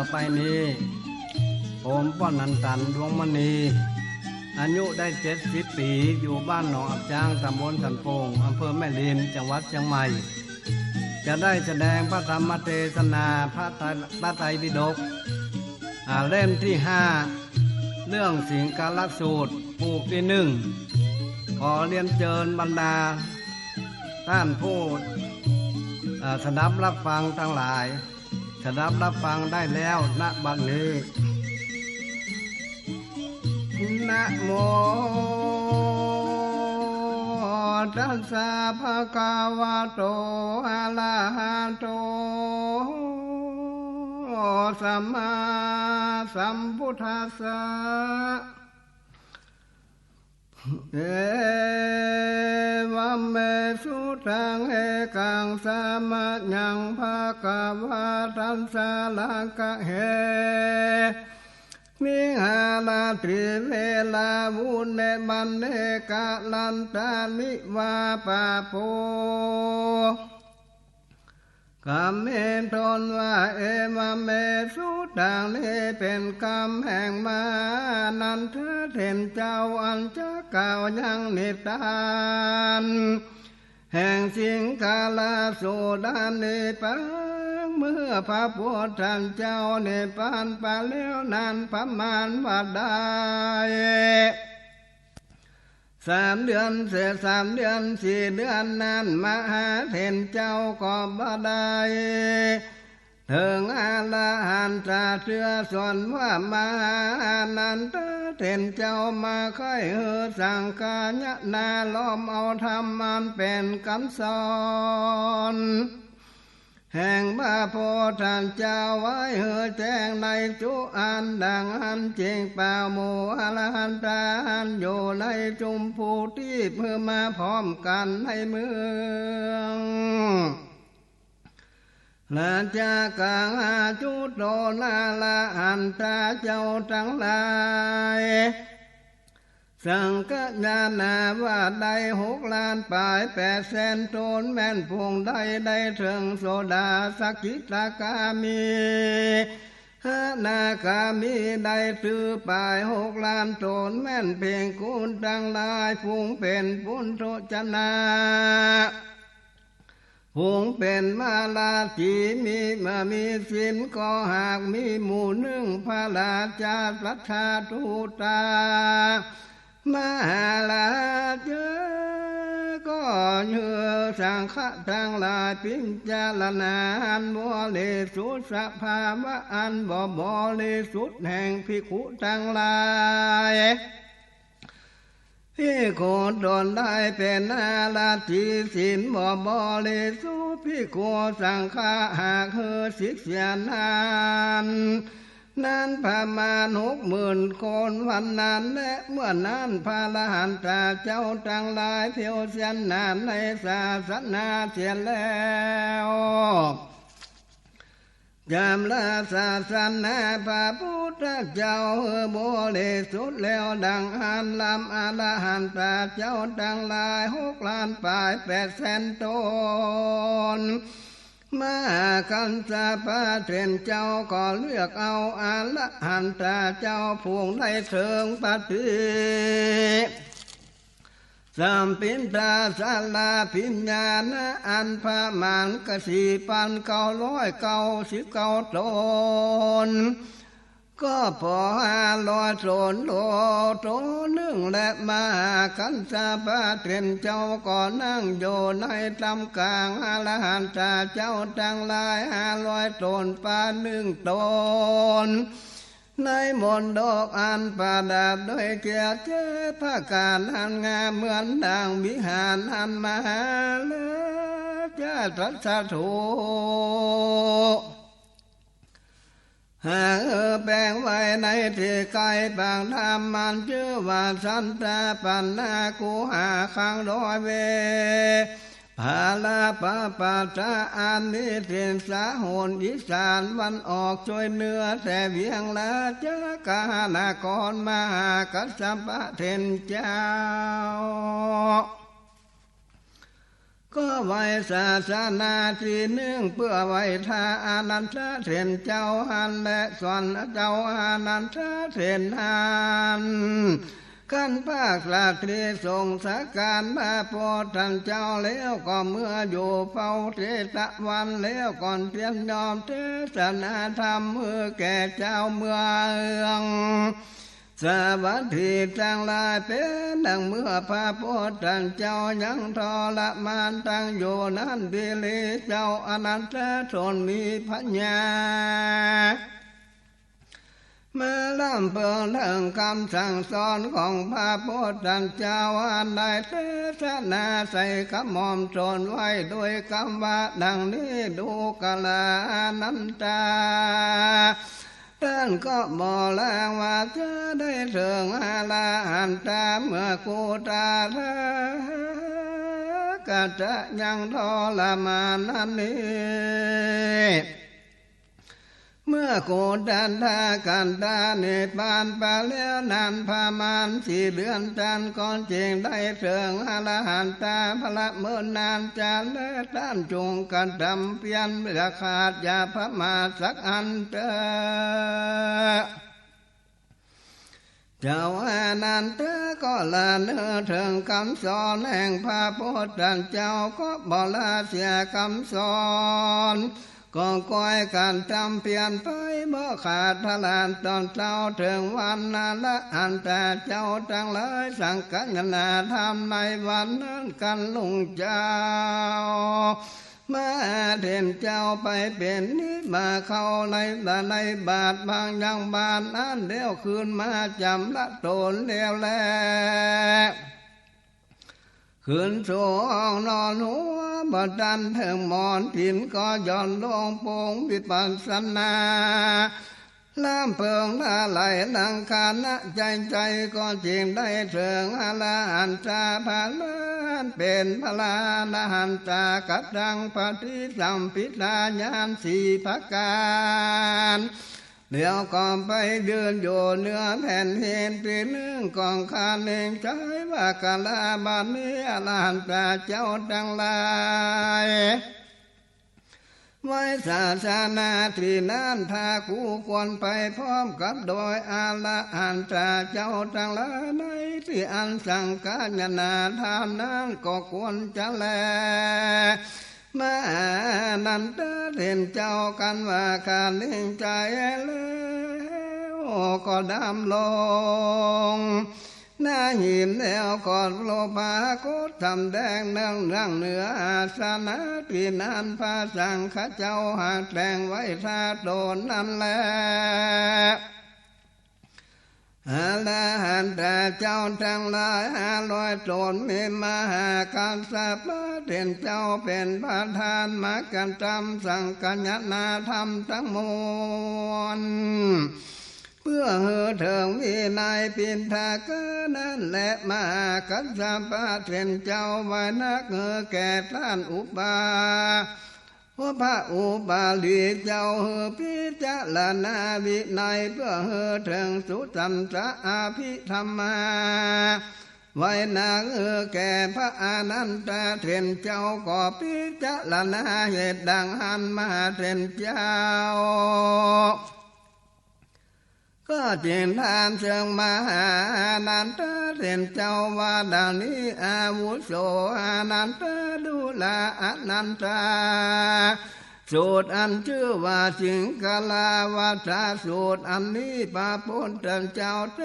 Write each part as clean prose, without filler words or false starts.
ไปนี้ผมป้อนนันตันดวงมณีอายุได้70 ปีอยู่บ้านหนองอับจ้างตำบลสันโป่งอำเภอแม่ริมจังหวัดเชียงใหม่จะได้แสดงพระธรรมเทศนาพระไตรปิฎกเล่มที่5เรื่องสิงคาลสูตรปูกที่1ขอเรียนเชิญบรรดาท่านผู้สดับรับฟังทั้งหลายสดับรับฟังได้แล้วณบัดนี้นะโมตัสสะภะคะวะโตอะระหะโตสัมมาสัมพุทธัสสะเอวัมเมสุตังเอกังสามะยังภะคะวะตัสสะละกะเหมิหาลาตริเวลาวุเนบันเนกะลันตานิวาปะโปกรรมเมทนว่าเอมาเมสุตังนี้เป็นกรรมแห่งมานันทเถนเจ้าอันจะกล่าวยังนิทานแห่งสิงคาลสูดานิปังเมื่อพระพุทธเจ้าเนปานไปแล้วนานประมาณว่าได้3 เดือนเศษ3 เดือน4 เดือนนั้นมหาเถรเจ้าก็บ่ได้ถึงอรหันตเชื่อส่วนว่ามหานันตเถรเจ้ามาค่อยสังฆายนาล้อมเอาธรรมมันเป็นคำสอนแห่งพระโพธิเจ้าไว้แจ้งในจุอันดังอันจริงเปล่าโมอรหันตอันอยู่ในจุมพูที่เพื่อมาพร้อมกันในเมืองนาจากังอาจุโตนาลาหันตาเจ้าทั้งหลายสังฆญาณาว่าได้6 ล้านปลาย800,000 โทนแม่นพวงได้ถึงโสดาสกิทาคามีหานาคามีได้ถือปลาย6 ล้านโทนแม่นเพียงกุลทั้งหลายพวงเป็นปุณโทจนาพวงเป็นมาลาจีมีสินก็หากมีหมู่1พระราชาสัทธาทูตามหาลาเจก็เยื่อสังฆะทั้งหลายพิจารณาอันบริสุทธิ์สภาวะอันบริสุทธิ์แห่งภิกขุทั้งหลายที่โคตนได้เป็นอาลาติสินบริสุทธิ์ภิกขุสังฆะหากศิษยานนั้นประมาณ60,000 คนวันนั้นและเมื่อนั้นพระอรหันตเจ้าทั้งหลายเที่ยวเสียนนานในศาสนาเสียแล้วจำละศาสนาพระพุทธเจ้าบริสุทธิ์แล้วดังอันลำอรหันตเจ้าทั้งหลาย6 ล้านปลาย800,000 ตนมาคันสาพาเถรเจ้าก็เลือกเอาอรหันตเจ้าพวงได้เถิงปฏิสัมปินตาสาลาพิญญาณอันพระมานก4,999 ตนก็พอ500 โต1และมาคันสาพาเถรเจ้าก็นั่งอยู่ในตำกลางอรหันตเจ้าทั้งหลาย500 ตนปา1 ตนในมนดอกอันประดับด้วยเกียรติพระการอันงามเหมือนดังวิหารอันมหาเลิศจะตรัสถูกหากแบ่งไว้ในที่ไกลบางธรรมมันชื่อว่าสันตปันนาคูหาขัง100 เวภาลาปะปะตะอันนี้เทียนสาโหนอีสานวันออกช่วยเนื้อแต่เวียงละเจ้ากานากรมหากัสสปะเทนเจ้าก็ ไว้ศาสนาที่หนึ่งเพื่อไว้ทาอานันทเถรเจ้าหันและส่วนเจ้าอานันทเถรหันขันภาคลาตรีทรงสักการมาโพธิเจ้าแล้วก็เมื่ออยู่เฝ้าเทตะวันแล้วก่อนเตรียมยอมเทศนาธรรมเมื่อแก่เจ้าเมืองสวัสดีจังลายเป็นดังเมื่อพระโพธิเจ้ายังทรมานตั้งอยู่นั้นบิลีเจ้าอนันตชนมีปัญญาเมื่อลำเปิงเรื่องคำสั่งสอนของพระพุทธเจ้าอันใดเทศนาใส่ขมอมโจรไว้โดยคำว่าดังนี้ดูกะลานันตาท่านก็บอกแล้วว่าจะได้ถึงอรหันตาเมื่อกูตาเธอก็จะยังทรมานนั้นนี้เมื่อโกดันทากันดาเนปานไปแล้วนานพามาน4 เดือนจันก่อนจริงได้ถึงอรหันตาพระเมื่อนานจันและท่านจงกันทำเพียนเมื่อขาดยาพระมาสักอันเตอเจ้าอานันตก็ละเนื้อถึงคำสอนแห่งพระพุทธเจ้าก็บ่ละเสียคำสอนก็ก้อยการทำเพียนไปบ่ขาดทลานตอนเจ้าถึงวันนั้นละอันแต่เจ้าทั้งหลายสังกัญนาธรรมในวันนั้นกันลุงเจ้ามาเห็นเจ้าไปเป็นนิมาเข้าในบาทบางยังบานนั้นเดียวคืนมาจำละโตนเดียวแลขืนโสองนอนหัวบดันถึงหมอนผินก็ย่อนลงโปงวิปัสสนาลำเพิงละไหลลังคานะใจก็จริงได้ถึงอรหันตาพาลานเป็นพระอรหันตากัดดังปฏิสัมพิทาญาณ4 ประการเดี๋ยวก่อนไปยืนอยู่เนื้อแผ่นเห็นปีนึงกองคานเองใจว่ากาลาบานนี้อรหันตาเจ้าทั้งหลายไว้ศาสนาที่นั้นถ้ากูควรไปพร้อมกับโดยอรหันตาเจ้าทั้งหลายในที่อันสังกัญนาธรรมนั้นก็ควรจะแลมานันตเห็นเจ้ากันว่าการเลี้ยงใจแล้วก็ดำลงหน้าหินแล้วก็โลภะกุทำแดงนั่งเหนืออาสนะที่นั้นพระสังฆเจ้าหากแต่งไว้ทาโดนนั่นแหละอรหันตเจ้าทั้งหลาย500 ตนมีมหาการสัพพะเด่นเจ้าเป็นประธานมรรคธรรมสังกัญญนาธรรมทั้งมวลเพื่อเถิงวินัยปิณฑากนั้นและมหากัสสปะเด่นเจ้าไว้นักแก่ท่านอุบาพระอุบาลีเจ้าพิจารณาวินัยเพื่อถึงสุตันตระอภิธรรมาไว้นักแก่พระอนันตเถรเจ้าก็พิจารณาเหตุดังหันมาเถรเจ้าก็จินทานเชิงมหานันตเถรเจ้าว่าดังนี้อาวุโสอนันตดูแลอนันตาสูตรอันชื่อว่าสิงคลาวาทาสูตรอันนี้พระพุทธเจ้าเท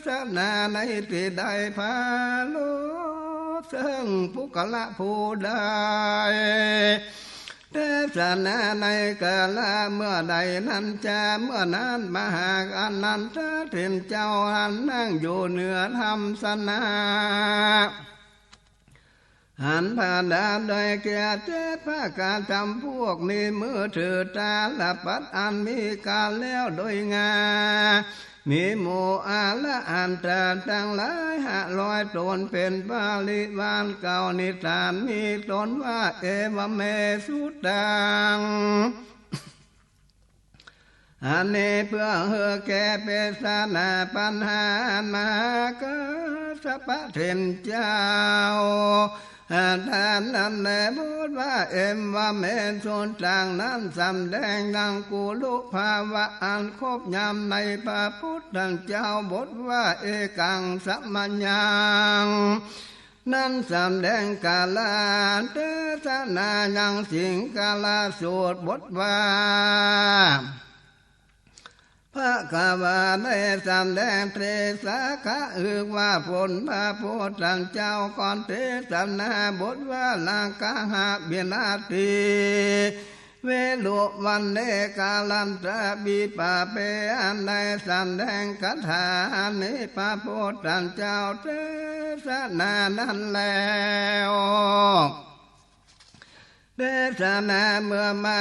ศนาในที่ใดพาโลซึ่งภูกละผู้ใดเทศนาในกาลเมื่อใดนั้นจะเมื่อนั้นมหาอนันตเถรเจ้าหันนั่งอยู่เหนือธรรมสนาหันพาดาโดยแก่เจ็ดพระการทำพวกมีมือถือตาละปัดอันมีการแล้วโดยงามีโมอาละอันตาทั้งหลาย500 ตนเป็นบาลิวานเก่านิทานมีตนว่าเอวเมสุตังอันนี้เพื่อแก้เปสนาปัญหามากสัพพะเถรเจ้า ทานนั้นแลพูดว่าเอ็มว่าเมนส่วนต่างนั้นสำแดงดังกุลุภาวะอันครบยามในพระพุทธเจ้าบทว่าเอกังสัมมัญญังนั้นสำแดงกาลาเทศนายังสิงกาลาสูตรบทว่าพระกาวาได้สำแดงเทศะคะอึกว่าผลพระพุทธเจ้าก่อนเทศนาบทว่าลากาหะเบียนาตีเวลุวันเลกาลันตระบีปะเปอันใดสำแดงคาถานิพระพุทธเจ้าเทศนานั้นแล้วเทศนาเมื่อมา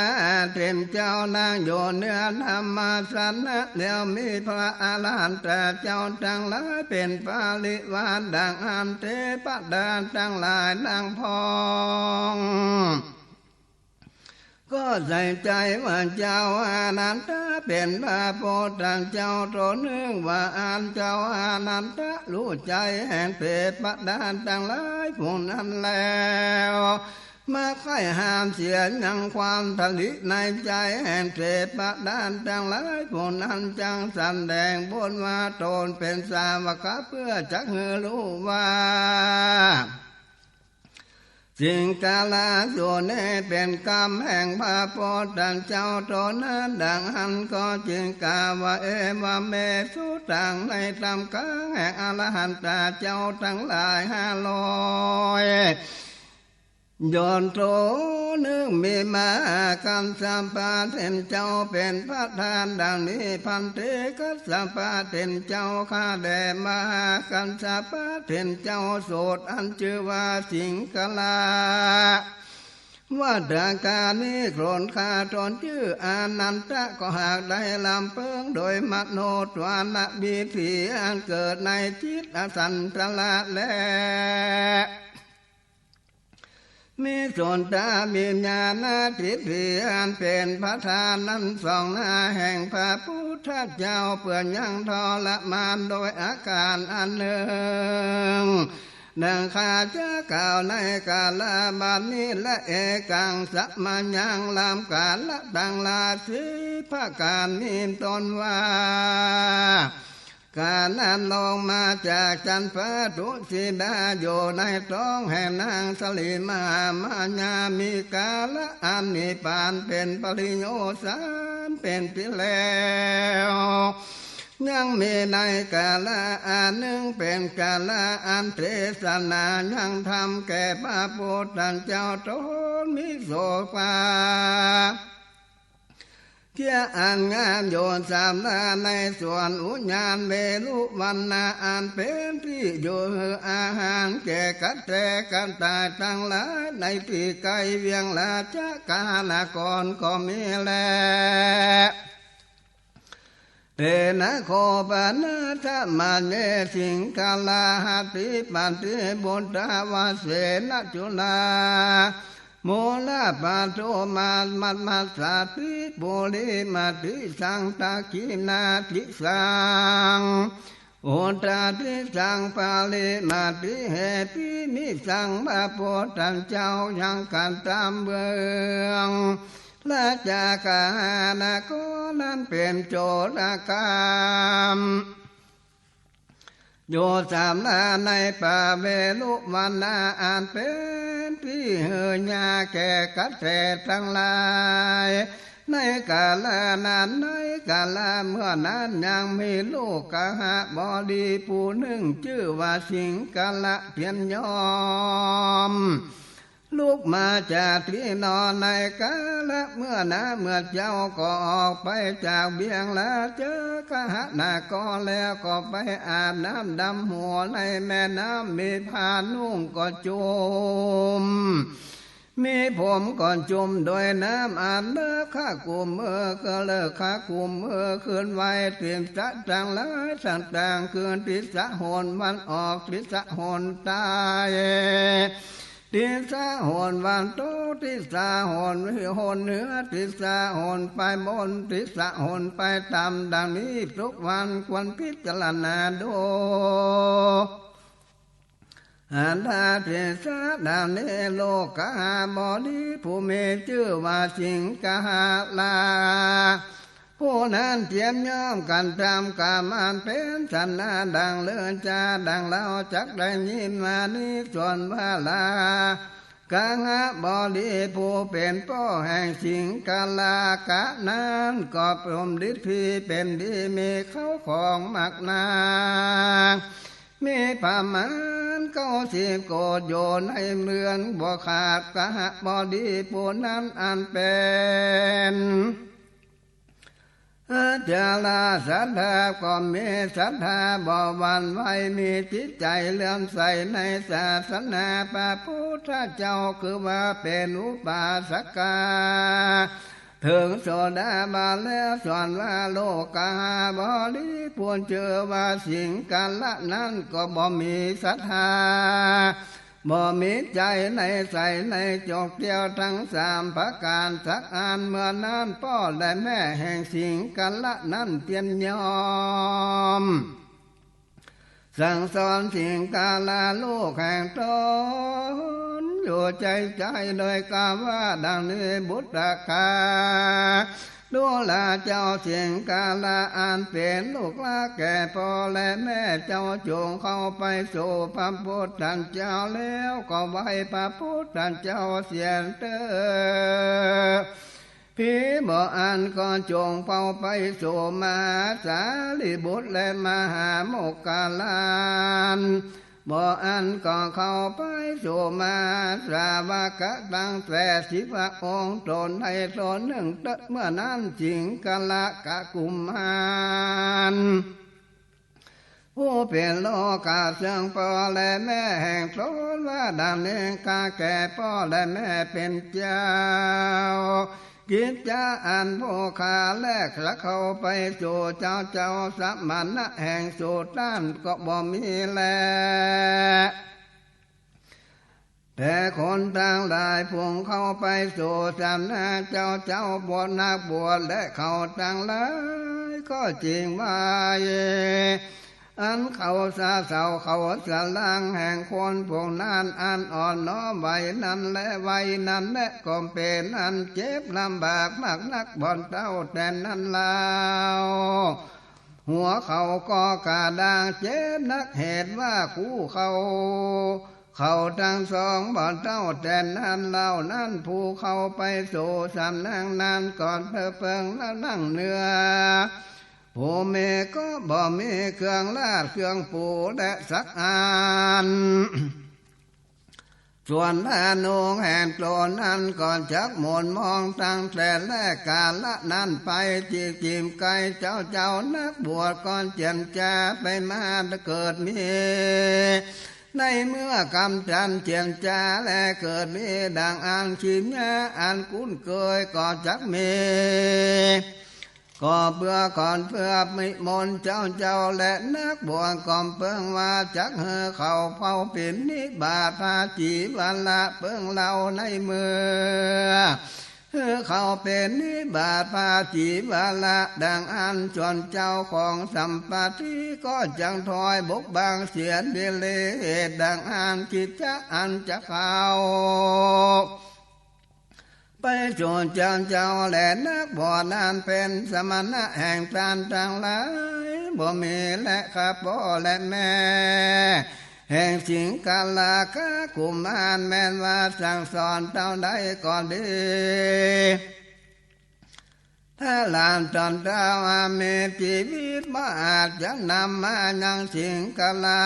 เต็มเจ้านางโยเนื้อธรรมสันนะแล้วมีพระอรหันตเจ้าทั้งหลายเป็นปาลิวานดังอันเทพดาทั้งหลายดังพองก็ใส่ใจว่าเจ้าอานันตะเป็นพระโพธิเจ้าตนหนึ่งว่าอันเจ้าอานันตะรู้ใจแห่งเทพดาทั้งหลายผู้นั้นแล้วมาใครห้ามเสียยังความทะลิในใจแห่งเทพดาทั้งหลายผู้นั้นจังแสดงบนว่าตนเป็นสาวกเพื่อจักให้รู้ว่าสิ่งกาลาส่วนนี้เป็นกรรมแห่งพระโพธิเจ้าตนนั้นดังอันก็จึงกล่าวว่าเอวะเมสุตังในธรรมกลางแห่งอรหันตเจ้าทั้งหลาย500ย้อนโตนึกมีมากันสัมปะเทนเจ้าเป็นพระทานดังนี้พันเทกัสสัมปะเทนเจ้าข้าแด่มากันสัมปะเทนเจ้าโสดอันชื่อว่าสิงคลาว่าดาการนี้โกรนข้าตนชื่ออานันตะก็หากได้ลำเพิงโดยมโนทวานะบีถีอันเกิดในจิตอสันตละแลมีส่วนตามีญาณทิฏฐิอันเป็นพระทานนั้นสองหน้าแห่งพระพุทธเจ้าเพื่อยังทรมานโดยอาการอันหนึ่งดังข้าจะกล่าวในกาลบัดนี้และเอกังสัมมัญญังลำกาลดังลาสิพระการมีตนว่าการนั้นลงมาจากจันทร์ดุสิดาอยู่ในท้องแห่งนางสลีมาญามีกาละอันนิพานเป็นปริโยสารเป็นที่แล้วยังมีในกาละอันหนึ่งเป็นกาละอันเทศนายังทำแก่พระพุทธเจ้าตนมิโสภาเที่ยอันงามโยนสามนาในส่วนอุญญาณเวลุวันนาอันเป็นที่อยู่อาหารแก่กัตแตกันตายทั้งหลายในที่ไกลเวียงราชกาลกรก็มีแลเตนะโคปนะธรรมเนสิงคลาหัตถิปันติบุตรวาเสนจุลาโมลาปาโตมามัตมัสสาติปุริมาติสังตาคินาติสังโอตาติสังปาลิมาติเหติมิสังพระโพธิเจ้ายังกันตามเบืองและจากานาโกนั้นเป็นโจรกรรมโยสามนาในป่าเวลุวันนาอันเป็นที่เฮือยาแก่กัตแตทั้งหลายในกาลนั้นในกาลเมื่อนั้นยังมีลูกกหบดีผู้หนึ่งชื่อว่าสิงคละเพียรยอมลูกมาจากที่นอนในกาละเมื่อเจ้าก็ออกไปจากเบียงแล้วเจอกหนาก็แล้วก็ไปอาบน้ำดำหัวในแม่น้ำมีผ้านุ่งก็จุ่มมีผมก่อนจุ่มโดยน้ำอาบเลิกข้ากุมก็เลิกข้ากุมคืนไว้เตรียมจะจังหลายต่างคืนทิศหนวันออกทิศหนตายทิศหนวันโตทิศหนวิหนเหนือทิศหนไปบนทิศหนไปต่ำดังนี้ทุกวันควรพิจารณาดู อันดาเทสะดาเนโลกาบดีผู้มีชื่อว่าสิงคาลาผู้นั้นเทียมย่อมกันตามกามอันเป็นสันนาดังเลื่อนจาดังเล่าจักได้ยินมานิส่วนวาลากาหะบดีผู้เป็นพ่อแห่งสิงคาลากะนั้นก็พรหมฤทธิ์เป็นดีมีเขาของมากนามีประมาณ90 โกฏโยในเมืองบ่ขาดกะหะบดีผู้นั้นอันเป็นเจลาศรัทธาก็มีศรัทธาบ่หวั่นไหวมีจิตใจเลื่อมใสในศาสนาพระพุทธเจ้าคือว่าเป็นอุบาสกาถึงโสดาบันแล้วส่วนว่าโลกาบริบูรณ์เชื่อว่าสิ่งกันละนั้นก็บ่มีศรัทธาบ่มีใจในใสในจกเดียวทั้ง3 ประการสักอันเมื่อนั้นพ่อและแม่แห่งสิ่งกันละนั้นเตียนยอมสั่งสอนสิ่งกาลาลูกแห่งตนอยู่ใจโดยกาว่าดังนี้บุตรกาดูแลเจ้าเสียงกาลาอันเป็นลูกลาแก่พ่อและแม่เจ้าจงเข้าไปสู่พระพุทธเจ้าแล้วก็ไหวพระพุทธเจ้าเสียงเตอพี่บ่อันก็จงเฝ้าไปสู่มาสาลีบุตรและมหาโมคคลานบ่อันก็เข้าไปสู่มาสาวกะตั้งแต่10 องค์ตนให้ตนหนึ่งเมื่อนั้นจิงกะละกะกุมารผู้เป็นโลกาเสื่องพ่อและแม่แห่งตนว่าดังนี้กาแก่พ่อและแม่เป็นเจ้ากิจจาอันผู้ขาแลกละเข้าไปสู่เจ้าสมณะแห่งสูตรนั้นก็บ่มีแลแต่คนต่างหลายพวงเข้าไปสู่สำนักเจ้าบวชนักบวชและเขาต่างหลายก็จริงว่าอันเขาซาเศร้าเขาสลังแห่งคนพวกนั้นอันอ่อนน้อมไว้นั้นและไว้นั้นและก็เป็นอันเจ็บลำบากมากนักบ่อนเต้าแต่นั้นแล้วหัวเขาก็กาดางเจ็บนักเหตุว่าคู่เขาทั้งสองบ่อนเต้าแต่นั้นเล่านั้นผู้เขาไปสู่สำนักนั้นก่อนเพิ่งแล้วนั่งเนื้อผู้เมก็บ่มีเครื่องลาดเครื่องปูและสักอันส่วนพระนงแห่งโกรนนั้นก่อนจักหมุนมองตั้งแต่แรกกาละนั้นไปจิมไก่เจ้านักบวชก่อนเจียนจาไปมาเกิดมีในเมื่อกำจันเจียนจาและเกิดมีดังอันชิมยาอันคุ้นเคยก่อนจักมีก็เพื่อก่อนเพื่อมิมนเจ้าและนักบวชก่อนเพิ่งว่าจักเขาเผาปิ่นนิบาตาจีวันละเพิ่งเล่าในมือเขาเป็นนิบาตาจีวันละดังอันจวนเจ้าของสัมปติก็จังถอยบกบางเสียนเดเลดังอันคิดจะอันจะเขาไปโจรเจ้าและนักบวชนั้นเป็นสมณะแห่งทานทั้งหลายบ่มีและข้าพ่อและแม่แห่งสิงคาลากะกุมารแม้นว่าสั่งสอนเท่าใดก็ดีถ้าหลานตอนเจ้ามีชีวิตบ่อาจจะนำมายังสิงคาลา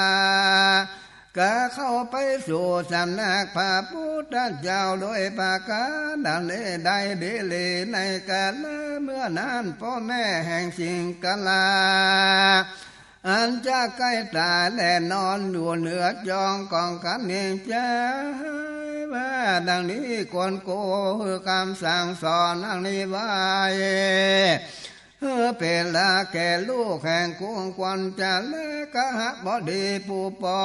กะเข้าไปสู่สำนักพระพุทธเจ้าโดยประการดังนี้ได้ดีลีในกาลเมื่อนั้นพ่อแม่แห่งสิงคาลาอันจะใกล้ตายและนอนอยู่เหนือจองกองกันเองใจว่าดังนี้ควรโกคือคำสั่งสอนดังนี้ไว้เป็นลาแก่ลูกแห่งกุ้งควันจะเล็กะหะบดีผู้ปอ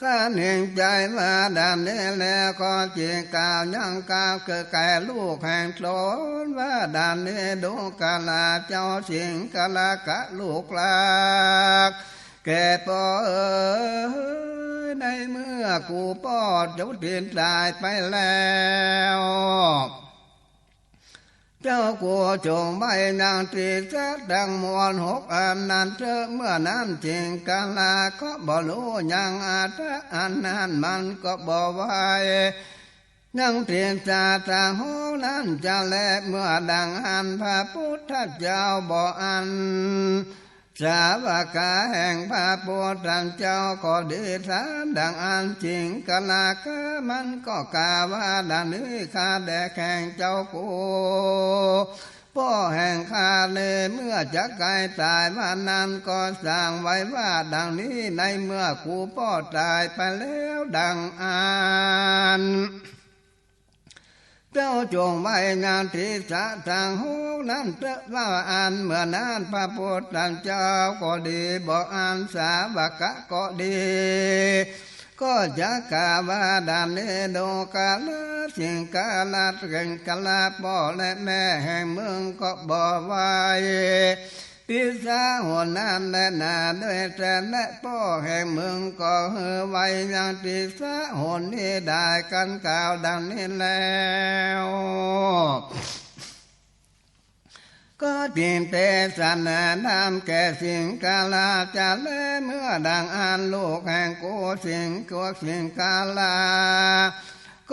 ข้าเห็นใจว่าดานนี้แล้วก็จีกล่าวยังกล่าวคือแก่ลูกแห่งโสนว่าดานนี้ดูกาลาเจ้าสิงกาลากะลูกลาก แก่ปอในเมื่อกูป้อเจ้าเดินตายไปแล้วเจ้ากูจงใบนางตีจัดดังมวลหกอันนั้นเจอเมื่อนั้นจริงกาลาก็บ่รู้ยังอาจอันนั้นมันก็บ่ไว้นั่งเตรียมจาตาหูนั้นจะแลเมื่อดังอันพระพุทธเจ้าบ่อันสาวกาแห่งพระพุทธเจ้าก็ดีสาดังอันจริงกะลาก็มันก็กาว่าดังนี้ข้าแด่แข่งเจ้ากูพ่อแห่งข้าเลยเมื่อจะไกลตายมานั้นก็สั่งไว้ว่าดังนี้ในเมื่อกูพ่อตายไปแล้วดังอันเจ้าจงไว้งานที่จะทางหูนั้นเตะว่าอันเมื่อนั้นพระพุทธเจ้าก็ดีบอกอันสาวกะก็ดีก็จะกาว่าดานเนโดกาลสิงกาลาเก่งกาลาพ่อและแม่แห่งเมืองก็บอกไว้พิสาหัวนั้นและนาด้วยแต่และพ่อแห่งเมืองก็เฮือไว้ยังพิสาหัวนี้ได้กันกล่าวดังนี้แล้วก็จินเตสนาดำแก่สิงกาลาจะเลเมื่อดังอันลูกแห่งกูสิงกวกสิงกาลา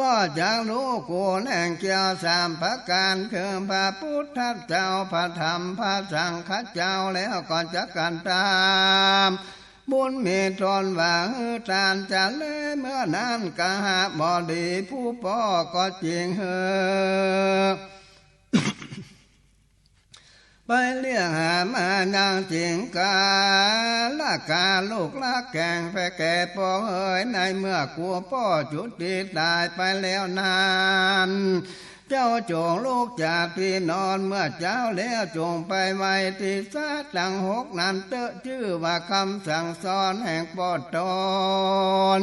ก็จะรู้กูแห่งเกี่ยวสามประการคือพระพุทธเจ้าพระธรรมพระสังฆเจ้าแล้วก็จะกันตามบุญมีตนว่าทานจะเลเมื่อนั้นกะหาบอดีผู้พ่อก็จริงเฮอไปเลี้ยงหามานางจิงกาละกาลูกละแก่งไปแก่พ่อเอ๋ยในเมื่อกูพ่อจุดติตายไปแล้วนานเจ้าจงลูกจากที่นอนเมื่อเจ้าแล้วจงไปไว้ที่ซาดังหกนั้นเตอะชื่อว่าคำสั่งสอนแห่งปอดตน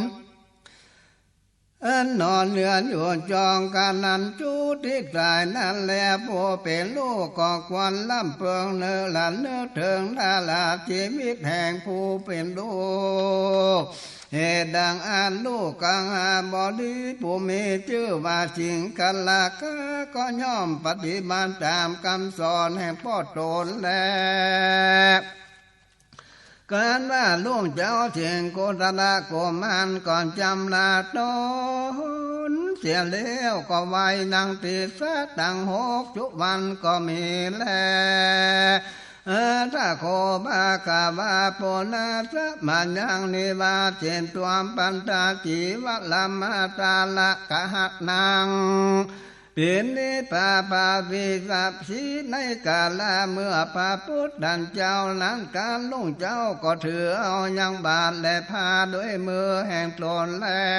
นอนเรือนอยู่จองกันนั้นจุที่ตายนั้นแลผู้เป็นลูกก็ควรลำเพิงเนื้อหลันเนื้อเถิงดาลาชีวิตแห่งผู้เป็นลูกเหตุดังอันลูกกังหาบอดีผู้มีชื่อว่าสิงกัลลาก็ย่อมปฏิบัติตามคำสอนแห่งพ่อตนแล้วการว่าลูกเจ้าเสียงโกตระโกมันก่อนจำลาตนเสียแล้วก็ไว้นางตีสะดังหกจุวันก็มีแลถ้าโคบากาบาโปนาสะมันยังนิวาเจนตัวปันตาจีวะลามาตาละกะหักนางเป็นนิปาปาวิสัพสีในกาลาเมื่อพระพุทธเจ้านั้นการลุงเจ้าก็ถือเอายังบาทและพาด้วยมือแห่งตนแล้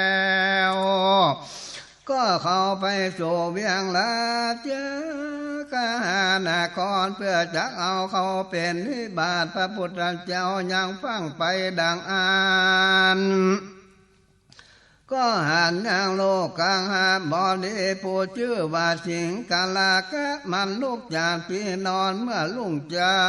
วก็เข้าไปสู่เวียงลาเจอกานาครเพื่อจะเอาเขาเป็นนิบาทพระพุทธเจ้ายังฟังไปดังอันก็หันยังโลกกังหาบอดีผู้ชื่อว่าสิงกาลากะมันลูกจากพี่นอนเมื่อลุงเจ้า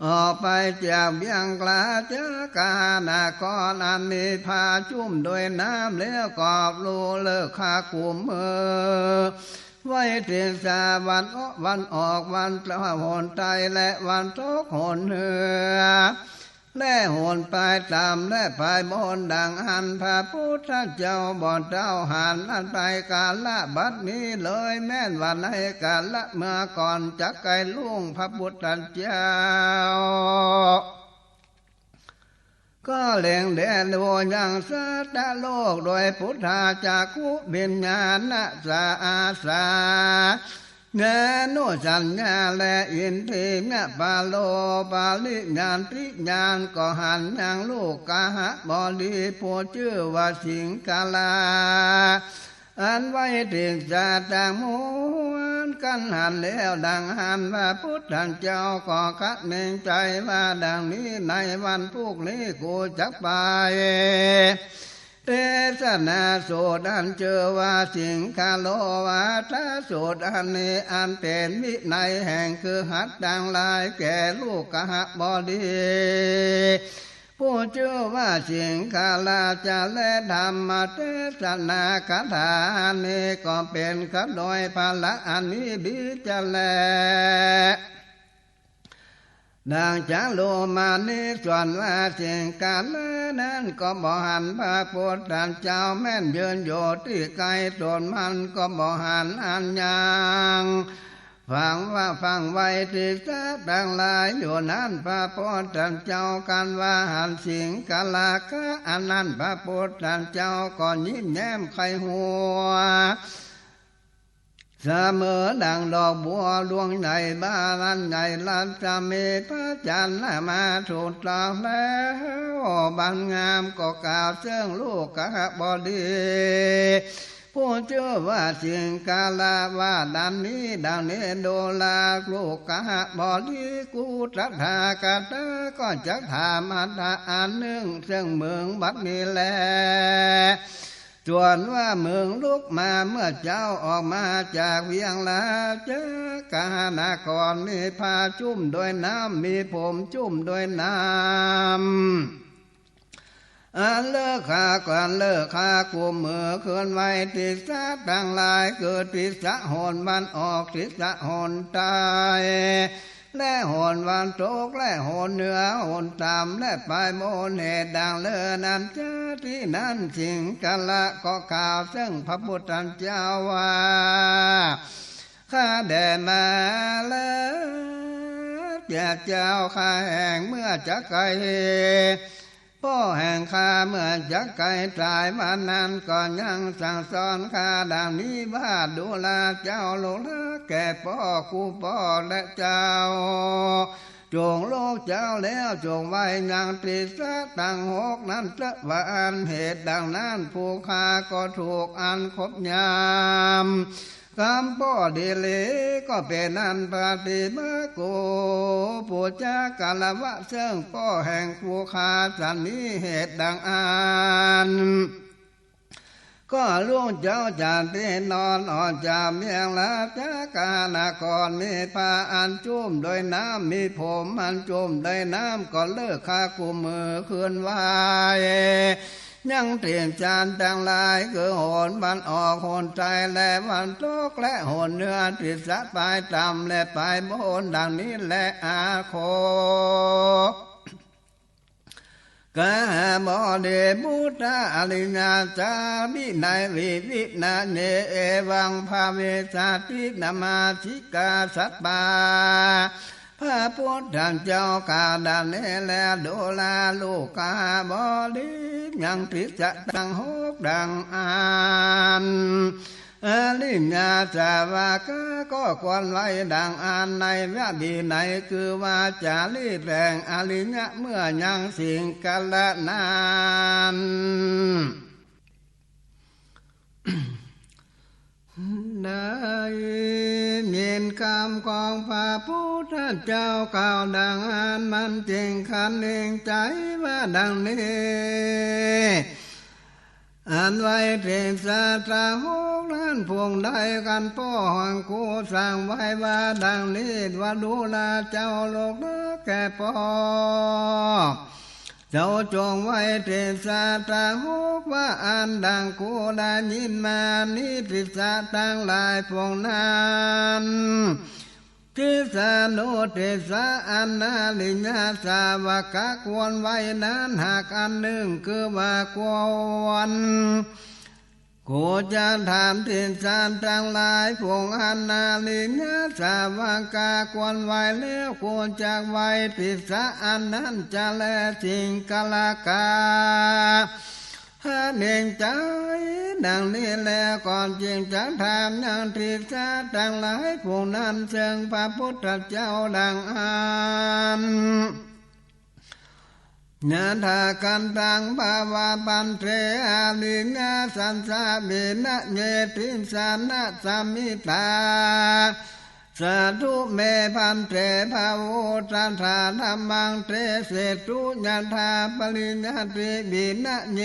ออกไปจากเบียงกลาเจอกานาครอันนี้พาจุ่มโดยน้ำแล้วกอบลูเลิกขากุมมือไว้เทียนสาวันออกวันพระหนใจและวันตกหนเหนือและโหนไปตามและไปบนดังอันพระพุทธเจ้าบ่อนเจ้าหันอันไปกาละบัดนี้เลยแม่นวันในกาละเมื่อก่อนจักไกลลุงพระพุทธเจ้าก็เล่งแดนโดยังสัตว์โลกโดยพุทธาจากขุบิญญาณสาอาสาเนนุสัญญาและอินทรีย์เนี่ยปาโลปาลิญาณทิญาณก็หันยังลูกกาหะบอดีผู้ชื่อว่าสิงกาลาอันไว้ถึงจะต่างม้วนกันหันแล้วดังหันว่าพุทธเจ้าก็คัดเน่งใจว่าดังนี้ในวันพวกนี้กูจักไป เทศนาสูตรอันเจอว่าสิงคโลวาทสูตรอันนี้อันเป็นวินัยแห่งคือหัดดังลายแก่ลูกกหบดีผู้ชื่อว่าสิงคลาจาและธรรมเทศนาคาถานี้ก็เป็นขโดยพละอันนี้ดีจะแลดังจะโลมานิส่วนว่าสิ่งการนั้นก็บ่หันพระพุทธเจ้าแม่นยืนอยู่ที่ไกลตนมันก็บ่หันอันยังฟังไว้ที่จะดังลายอยู่นั้นพระพุทธเจ้ากันว่าหันสิงกลาคะอันนั้นพระพุทธเจ้าก็ยิ้มแย้มไขหัวเสมอดังดอกบัวดวงใหญ่บ้าลันใหญ่ลันจะมีพระจันทร์มาถูกต้องแล้วบังงามก็กล่าวเชิงลูกกหบดีผู้เชื่อว่าสิงกาลาว่าดังนี้โดลาลูกกหบดีกูรัฐากาตก็จะถามอันหนึ่งซึ่งเมืองบัดนี้แลส่วนว่าเมืองลุกมาเมื่อเจ้าออกมาจากเวียงลาเจ้ากาณากรมีผ้าจุ่มโดยน้ำมีผมจุ่มโดยน้ำเลิกขาก่อนเลิกขากุมมือเคลื่อนไหวทิศะดังลายเกิดทิศะหนบันออกทิศะหนตายและหนวันตกและหนเหนือหนต่ำและปลายโมนเหตุดังเลินั้นเจ้าที่นั้นสิงกะละก็กล่าวซึ่งพระพุทธเจ้าว่าข้าแด่มาแล้วเจ้าข้าแห่งเมื่อจะไกลพ่อแห่งข้าเมื่อจะไกลตายมานั้นก็ยังสั่งสอนข้าดังนี้ว่าดูแลเจ้าโลละแก่พ่อครูพ่อและเจ้าจงโลกเจ้าแล้วจงไว้ยังติสะตั้งหกนั้นจะว่าอันเหตุดังนั้นผู้ข้าก็ถูกอันคบยามคำพ่อดีเลยก็เป็นอันปฏิมาโกผู้จากาลวะเชิงพ่อแห่งผู้ข้าสันนี้เหตุดังอันก็ล่วงเจ้าจานที่นอนอ่อนจามเมียงละจากาณากรมีผ้าอันจุ่มโดยน้ำมีผมอันจุ่มโดยน้ำก็เลิกขากุมมือคืนไหวยังเตรียมจานดังลายคือโหนบันออกโหนใจและวันตกและโหนเนื้อติดสะปลายต่ำและปลายโหนดังนี้และอาโคกะบเดบุตตาอริญาจามินายวินาเนเอวังภาเวสาตินามาชิกาสัตปาพระพุทธเจ้ากาดานเนแลดูลาลูกกาบดียังติจะดังหกดังอันอริญาจาวากะก็ควรไว้ดังอันในวดีไหนคือว่าจารีแรงอริญะเมื่อยังสิ่งกัลนานได้ยินคำของพระพุทธเจ้ากล่าวดังอันมันจริงคันเองใจว่าดังนี้อันไว้เทศะตาหกนั้นพวงใดกันพ่อหังกูสั่งไว้ว่าดังนี้ว่าดูแลเจ้าโลกนะแก่พ่อเจ้าจงไว้เทศะตาหกว่าอันดังกูได้ยินมานี้ทิศะตั้งหลายพวงนั้นทิสานุทิสาอันนาลิญาสาวกะควรไว้นั้นหากอันหนึ่งคือว่าควรกูจะถามทิสาทั้งหลายพวงอันนาลิญาสาวกะควรไว้แล้วควรจะไว้ทิสาอันนั้นจะแลสิ่งกลากาเน่งใจดังนี้แล้วก่อนจึงจะถามยังทิศะดังหลายผู้นั้นเชิงพระพุทธเจ้าดังอันญาถากันตังภาวะปันเทอาลิญาสันสาบินะเยติสานะสามิตา สาธุเมพันเตภาวุตันธาธรรมังเตเสตุยันธาปริญญาติบินะเย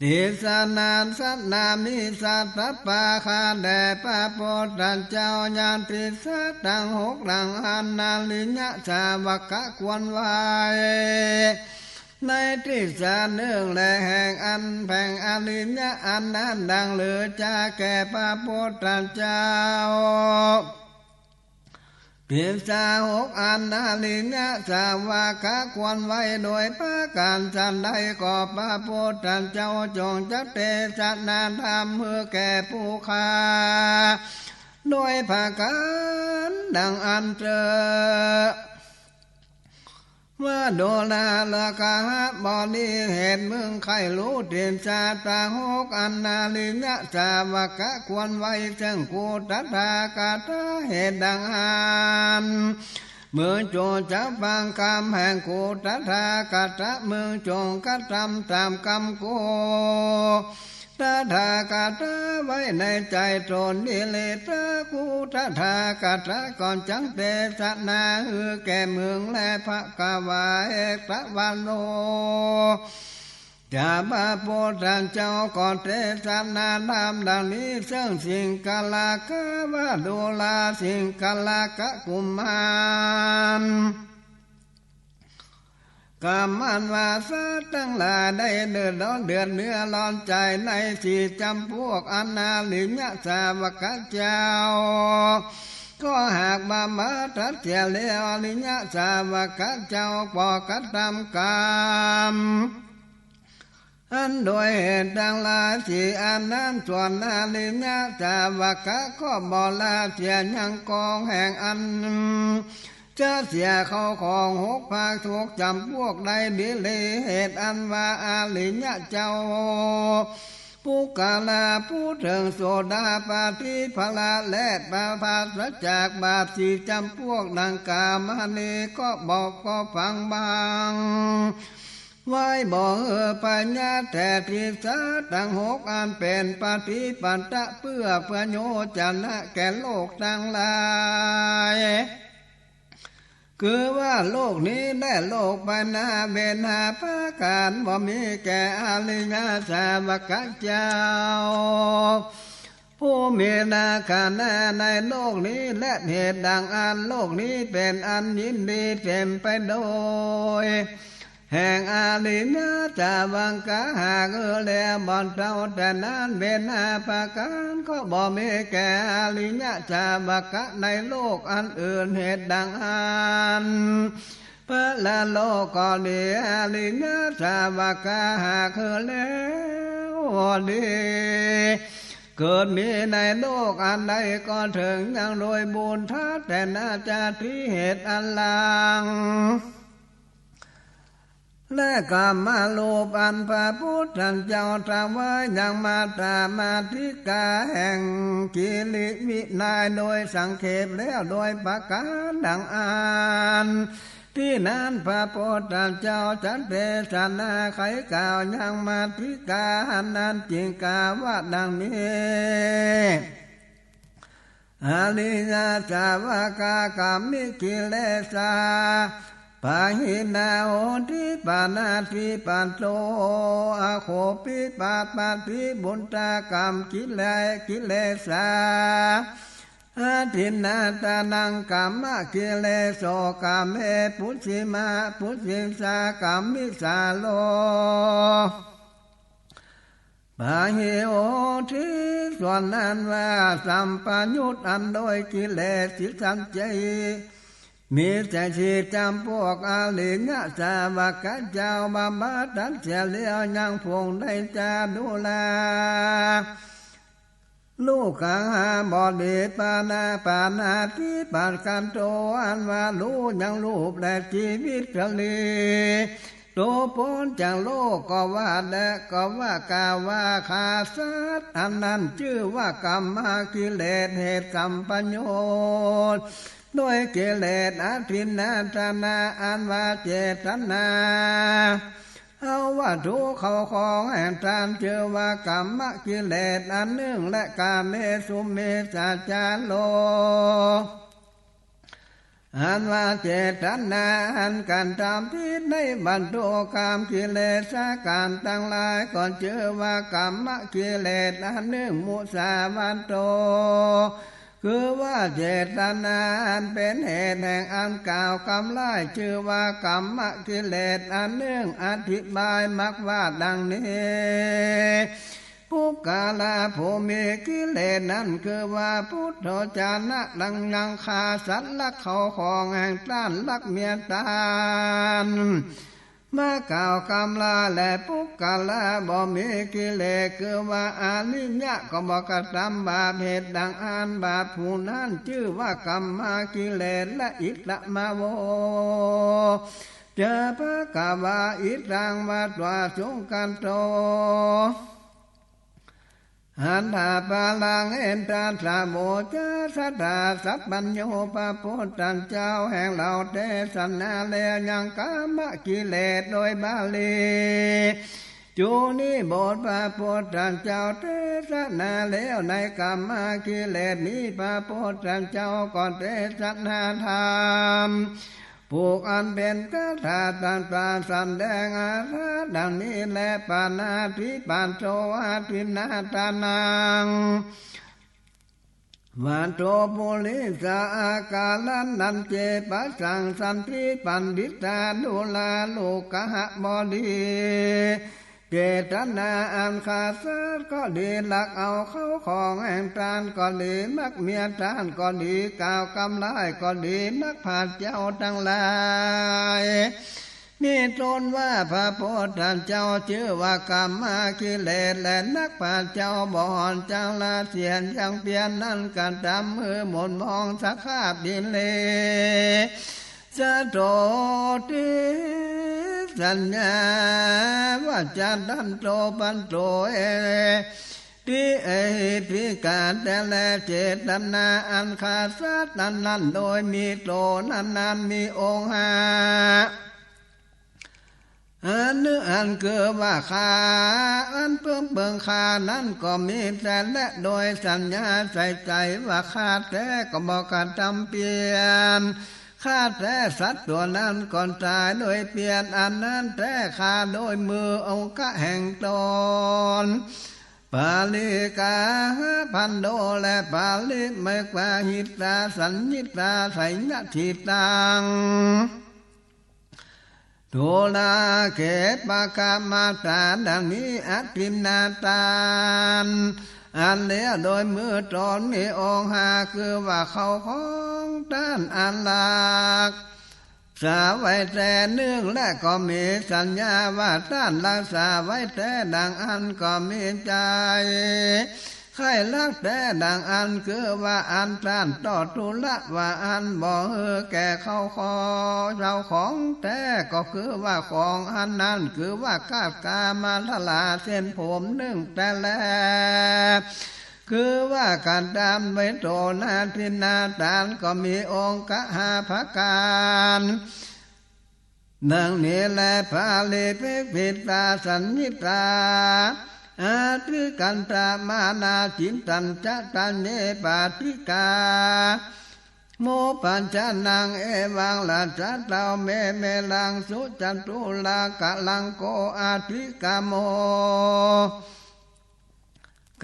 ติสนานสัตนามิสัตตปาคาแด่พระโพธิเจ้าญาติสัตตังหกดังอันนาลิญะสาวกะควรไว้ในที่สาเนื่องและแห่งอันแผ่งอริญญะอันนั้นดังเหลือจะแก่พระโพธิเจ้าเพียงสาหกอันนาลิญะสาวกะควรไว้โดยพระการสันใดก็พระโพธิเจ้าจงจักเตสนาธรรมเพื่อแก่ผู้ค้าโดยภาการดังอันเจอว่าโดลาลกาบอดีเหตุมึงใครรู้เตียนชาตาหกอันนาลิญะสาวกะควรไว้ซึ่งกูตัทากาตาเหตุดังอันเมื่อโจจะฟังคำแห่งกูตัทากาตะเมื่อจงกระทำตามคำกูตถากาตะไว้ในใจตนนิเลตะกูตถากาตะก่อนจังเตสนาฮือแก่เมืองและพระกาวาเอกตะวันโนจะพระโพธิเจ้าก่อนเทศนาธรรมดังนี้ซึ่งสิ่งกาลกะวะโดลาสิ่งกาลกะกุมารกรรมันวาสะตั้งหลายได้เดือดร้อนเดือดเนื้อร้อนใจในสี่จำพวกอนาลิญะสาวกเจ้าก็หากมาทัดเสียเลี้ยวอลิญะสาวกเจ้าปอกระทำกรรมอันโดยเหตุดังหลายสี่อันนั้นส่วนอลิญะสาวกก็บ่ละเสียยังกองแห่งอันจะเสียเขาของหกภาคทุกจำพวกใดบิเลเหตุอันว่าอาลิญะเจ้าผู้กาลาผู้ถึงโสดาปาติภละและปาภาสจากบาปสี่จำพวกดังกามานีก็บอกก็ฟังบางไว้บอกปัญญาแต่ทิสาตั้งหกอันเป็นปฏิปันตะเพื่อโยชนะแก่โลกทั้งหลายคือว่าโลกนี้และโลกปานาเบนาภาการบ่มีแก่อริยสาวกเจ้าผู้มีนาคานาในโลกนี้และเหตุดังอันโลกนี้เป็นอันยินดีเต็มไปโดยแห่งอาลิญะสาวังกะหากแลบ่อนเท่าแต่นั้นเบนาภาการก็บ่มีแก่อาลิญะสาวกะในโลกอันอื่นเหตุดังอันพระละโลกก็ดีอาลิญะสาวกะหากแล้วดีเกิดมีในโลกอันใดก็ถึงยังโดยบุญทัดแต่น่าจะที่เหตุอันลังและกรรมโลภอันพระพุทธเจ้าตรัสไว้ยังมาตามาธิกาแห่งกิริวินัยโดยสังเขปแล้วโดยประการดังอ่านที่นั้นพระพุทธเจ้าจันเทศนาไขกล่าวยังมาธิกานั้นจริงกาว่าดังนี้อริยสาวกกรรมิกิเลสาปะหินาโหติปานาติปันโตอะโคปิปาปาติบุญตากรรมกิเลสาอาทินนาตานังกรรมกิเลโสกรรมเอปุชิมาปุชิสากรรมิสาโลปะหิโอทิส่วนนั้นว่าสัมปัญญุตอันโดยกิเลสที่สันใจมีแต่ชีจำพวกอาลิญะสาวกเจ้าบำบัดทันเสียเลี้ยวยังพงได้จะดูแลลูกขังหาบอดีปานาที่ปานกันโตอันว่ารู้ยังรูปและชีวิตกลีตัวพ้นจากโลกก็ว่าและก็ว่ากาว่าขาสัตอันนั้นชื่อว่ากรรมกิเลสเหตุสัมปัญโยโดยกิเลสอธินาทนาอันว่าเจตนา เอาวัตถุเข้าของแห่งทานเชื่อว่ากรรมกิเลสอันหนึ่งและกาเมสุเมสาจาโลอันว่าเจตนาอันการทำผิดในบรรทุกรรมกิเลสการตั้งหลายก่อนเชื่อว่ากรรมกิเลสอันหนึ่งมุสาวันโตคือว่าเจตนาอันเป็นเหตุแห่งอันกล่าวกำไล่ชื่อว่ากรรมกิเลสอันหนึ่งอธิบายมักว่าดังนี้ผู้กาลาผู้มีกิเลสนั้นคือว่าพุทธเจ้านะดังยังฆ่าสัตว์ลักเขาของแห่งต้านลักเมียตานมากล่าวคำลาและปุกกาลาบ่มีกิเลสคือว่าอาลิญะก็บอกกระทำบาปเหตุดังอ่านบาปผู้นั้นชื่อว่ากรรมกิเลสและอิตมาโวเจอพระกาวาอิตังมาตวาสงกันโตหันธาปาลังเอ็นตาสาโมจาสัตตาสัพพัญโยปะพุทธเจ้าแห่งเราเทศนาเลยังกามกิเลสโดยบาลีจูนี้บทพระพุทธเจ้าเทศนาแล้วในกามกิเลสนี้พระพุทธเจ้าก่อนเทศนาธรรมผูกอันเป็นคาถาต่างๆแสดงอาราดังนี้และปานาธิปานโตอาทินาตานังวันโตปุริสาอาการนันเจปัสสังสันติปันดิตาดุลาโลกะหะบดีเจตนาอันขาดสัตว์ก็ดีหลักเอาเข้าของแห่งทานก็ดีมักเมียทานก็ดีกล่าวกำไลก็ดีนักผาเจ้าทั้งหลายนี่ตนว่าพระพุทธเจ้าชื่อว่ากรรมกิเลสและนักผาเจ้าบ่อนจังละเสียนจังเปลี่ยนนั่นการทำมือหมุนมองสักคาบดินเลจะโตติสัญญาว่าจะดันโตปันโตที่พิการแต่และเจตนาอันขาดสัตว์นั้นโดยมีโตนั้นมีองค์ห้าอันนึกอันเกิดว่าขาอันเพิ่มเบิ่งขานั้นก็มีแต่และโดยสัญญาใส่ใจว่าขาดแต่ก็บอกการทำเปลี่ยนข้าแต่สัตว์ตัวนั้นก่อนตายโดยเปลี่ยนอันนั้นแต่ข้าโดยมือองค์แห่งตนปาลิกาพันโดและปาลิเมกวาหิตาสัญญิตาไสยทิตังโทลาเกปะกามาตาดังนี้อัตตินาตานอันเลี้ยโดยมือตนมีองค์หาคือว่าเขาของด้านอันหลักสาไว้แต่เนื่องและก็มีสัญญาว่าด้านรักษาไว้แต่ดังอันก็มีใจใครรักแต่ดังอันคือว่าอันต้านต่อทุละว่าอันบ่แก่เขาขอเจ้าของแต่ก็คือว่าของอันนั้นคือว่ากาดกามาทลาเส้นผมนึ่งแต่แลคือว่าการตามไว้โตนาทินาตานก็มีองค์กะหาภการดังนี้แลพาลิภิตาสัญญิตาอาทิกันตามานาจินตันจะตันเนปาติกาโมปัญจนังเอวังลาจัตตาเมลังสุจันตุลากะลังโกอาทิกาโม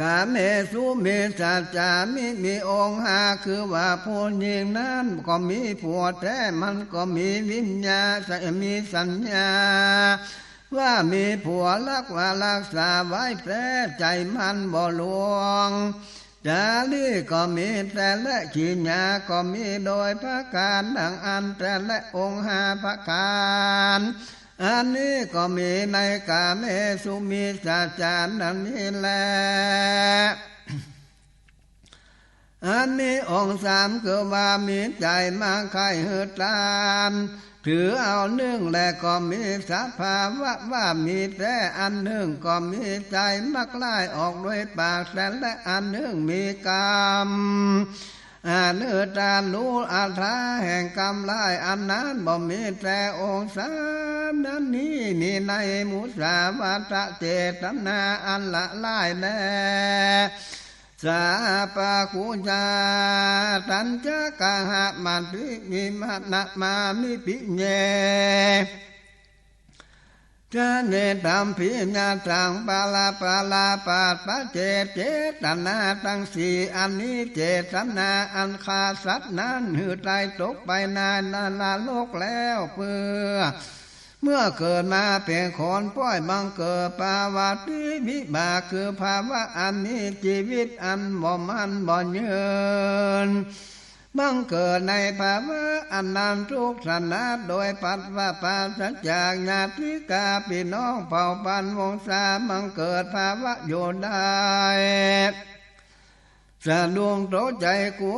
กาเมสุเมสัจจามีองค์หาคือว่าผู้หญิงนั้นก็มีผัวแต่มันก็มีวิญญาณมีสัญญาว่ามีผัวรักว่ารักษาไว้แต่ใจมันบ่ลวงจารีก็มีแต่และขีญาก็มีโดยพระการดังอันแต่และองค์หาพระการอันนี้ก็มีในกาเมสุมิจาจารดังนี้แลอันนี้องค์สามคือว่ามีใจมาใครหืดตานถือเอาหนึ่งและก็มีสภาวะว่ามีแต่อันหนึ่งก็มีใจมักไล่ออกด้วยปากแต่และอันหนึ่งมีกรรม เนื้อตารู้อาถาแห่งกรรมลายอันนั้นบ่มีแต่องค์สามนั้นนี่ในมุสาวาทะเจตนาอันละลายแลสาปะคุญาตัญจกะหะมันปิมิมานะมามิปิเยจะเนตัมพิญญาตังปาลาปัสปะเจตนาตั้งสี่อันนี้เจตนาอันขาดสัตว์นั้นหือใจตกไปนานโลกแล้วเมื่อเกิดมาเป็นคนป้อยบังเกิดปาวาติวิบากคือภาวะอันนี้ชีวิตอันบ่มันบ่ยืนบังเกิดในภาวะอันนั้นทุกสนาโดยปัจว่าปาสัจจากญาติกาพี่น้องเผ่าพันธุ์วงศาบังเกิดภาวะอยู่ได้สะดวงโตใจกู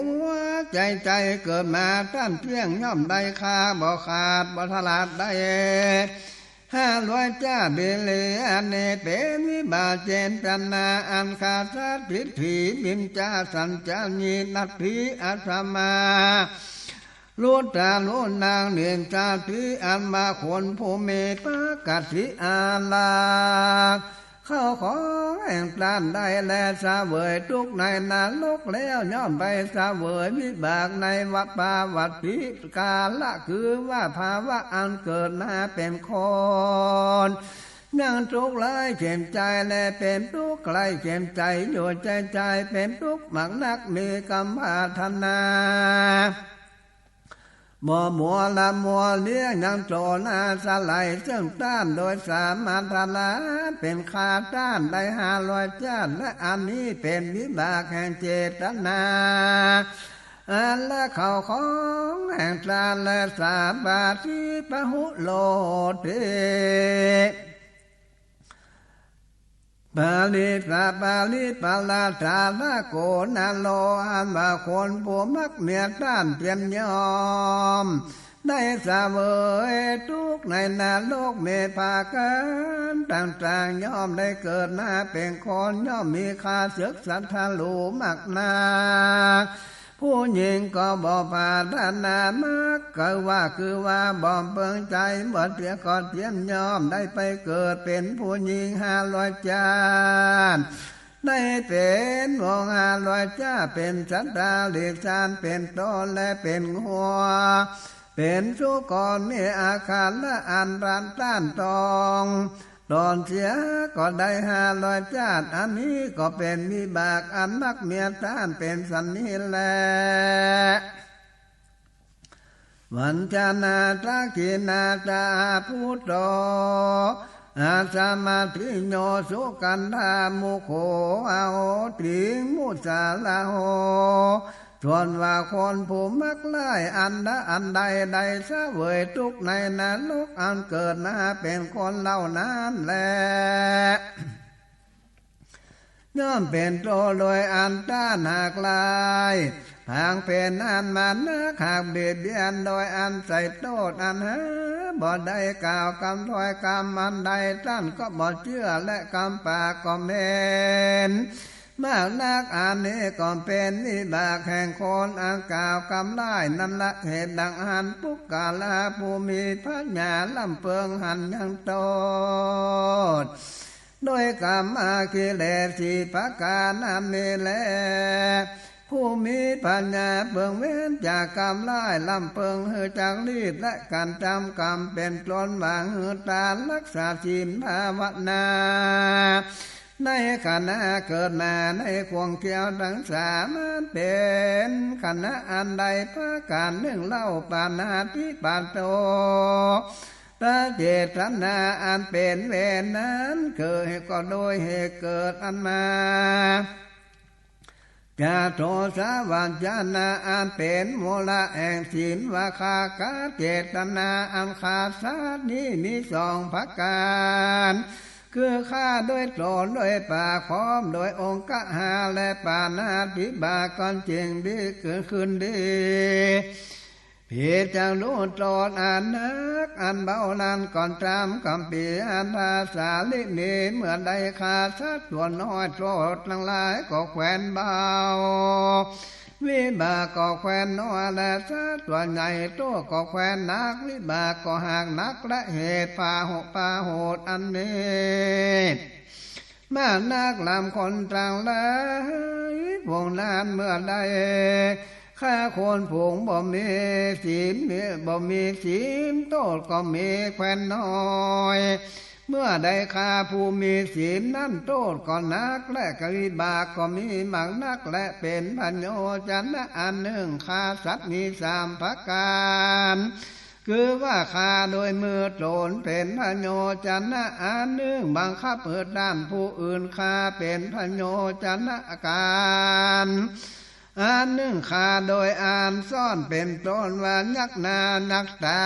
ใจเกิดมาท่านเพียงย่อมได้ค่าบ่ขาดบ่ทลาดได้500จ้าเบเลอันเนเป็นวิบากเจตนาอันขาดสัตถิถีบิมจาสัญจานีนัตถิอัตมาลุตาลุนางเนียนจาติอันมาคนผู้เมตตากัสสิอาลาเข้าของแห่งปราณได้แลสาเวยทุกในนรกแล้วย่อมไปสาเวยวิบากในวัปปาวัตติกาละคือว่าภาวะอันเกิดมาเป็นคนยังทุกข์หลายเข็มใจและเป็นทุกข์ไกลเข็มใจอยู่ใจเป็นทุกข์มากนักมีกรรมปรารถนามัวละมัวเลี้ยงยังโจนาสลายซึ่งต้านโดยสามัญทนาเป็นคาต้านได้500จ้านและอันนี้เป็นวิบากแห่งเจตนาอันละเข้าของแห่งฌานและสาบาทิปะหุโลติปาลิปาลาตาละโกนาโลอันว่าคนผู้มักเมียต้านเปลี่ยนยอมได้สาเวยทุกในนาโลกเมภากันต่างๆย่อมได้เกิดมาเป็นคนย่อมมีค่าศึกสัทธาลูมักนาผู้หญิงก็บ่ปาดานามากคือว่าบ่เปิงใจหมดเพียก่อนเพียมยอมได้ไปเกิดเป็นผู้หญิง500จ้าได้เป็นวง500จ้าเป็นสัตตาเลีกชานเป็นต้นและเป็นหัวเป็นสุกรมีอาคารและอันรันต้านตองตอนเสียก็ได้500จ้าอันนี้ก็เป็นวิบากอันนักเมียต้านเป็นสันนิแลวันจานาตะกินาตาพุทโธอาสามาทิโยสุกันธามุโขอาโหติมุสาลาโหส่วนว่าคนผู้มักไล่อันใดเสวยทุกในนรกอันเกิดมาเป็นคนเล่านั้นแลย่อมเป็นโตโดยอันต้านหากลายทางเป็นอันมันหากเบียดเบียนโดยอันใส่โทษอันหาบ่ได้กล่าวคำถ้อยคำอันใดท่านก็บ่เชื่อและคำปากก็เมนมากนักอันนี้ก็เป็นวิบากแห่งคนอันกล่าวคำได้นั่นละเหตุดังหันปุกกาลาภูมิพระญาลำเพิงหันยังโตดโดยกรรมอากิเลสที่ประการนั้นนี้แลผู้มีปัญญาเบิ่งเว้นจากกรรมร้ายลำเพิงหือจากลีดและการจำกรรมเป็นตนวางหือตารักษาศีลภาวนาในขณะเกิดมาในควงเกี่ยวทั้งสามเป็นขณะอันใดพระการหนึ่งเล่าปานาติปาโตตาเจตนาอันเป็นเวรนั้นเกิดก็โดยเหตุเกิดอันมาจะโทสะวัญญาณาอันเป็นมูลแห่งศีลวาคากาเจตนาอันขาดสัตว์นี้มี2ประการคือฆ่าโดยตนโดยปากพร้อมโดยองค์กหาและปานาติบาก่อนจริงดีเกิดขึ้นดีผิดจากรู้ตนอันนักอันเบานั้นก่อนจำคำปีอันภาษาลินีเมื่อใดขาดสัตว์ตัวน้อยโทษทั้งหลายก็แขวนเบา วิบากก็แควนน้อยและสัตว์ตัวใหญ่โตก็แควนนักวิบากก็หากนักและเหตุพาโหดอันนี้มานักลำคนต่างเลยพวงนานเมื่อใดข้าคนผงบ่มีศีลบ่มีศีลโทษก็มีแควนน้อยเมื่อใดข้าผู้มีศีลนั้นโทษก็นักและวิบากก็มีมากนักและเป็นพันโยจันนะอันหนึ่งข้าสัตว์มีสามประการคือว่าข้าโดยมือโจรเป็นพันโยจันนะอันหนึ่งบังคับเปิดด้านผู้อื่นข้าเป็นพันโยจันนะการอันหนึ่งข้าโดยอ่านซ่อนเป็นต้นว่ายักนานักตา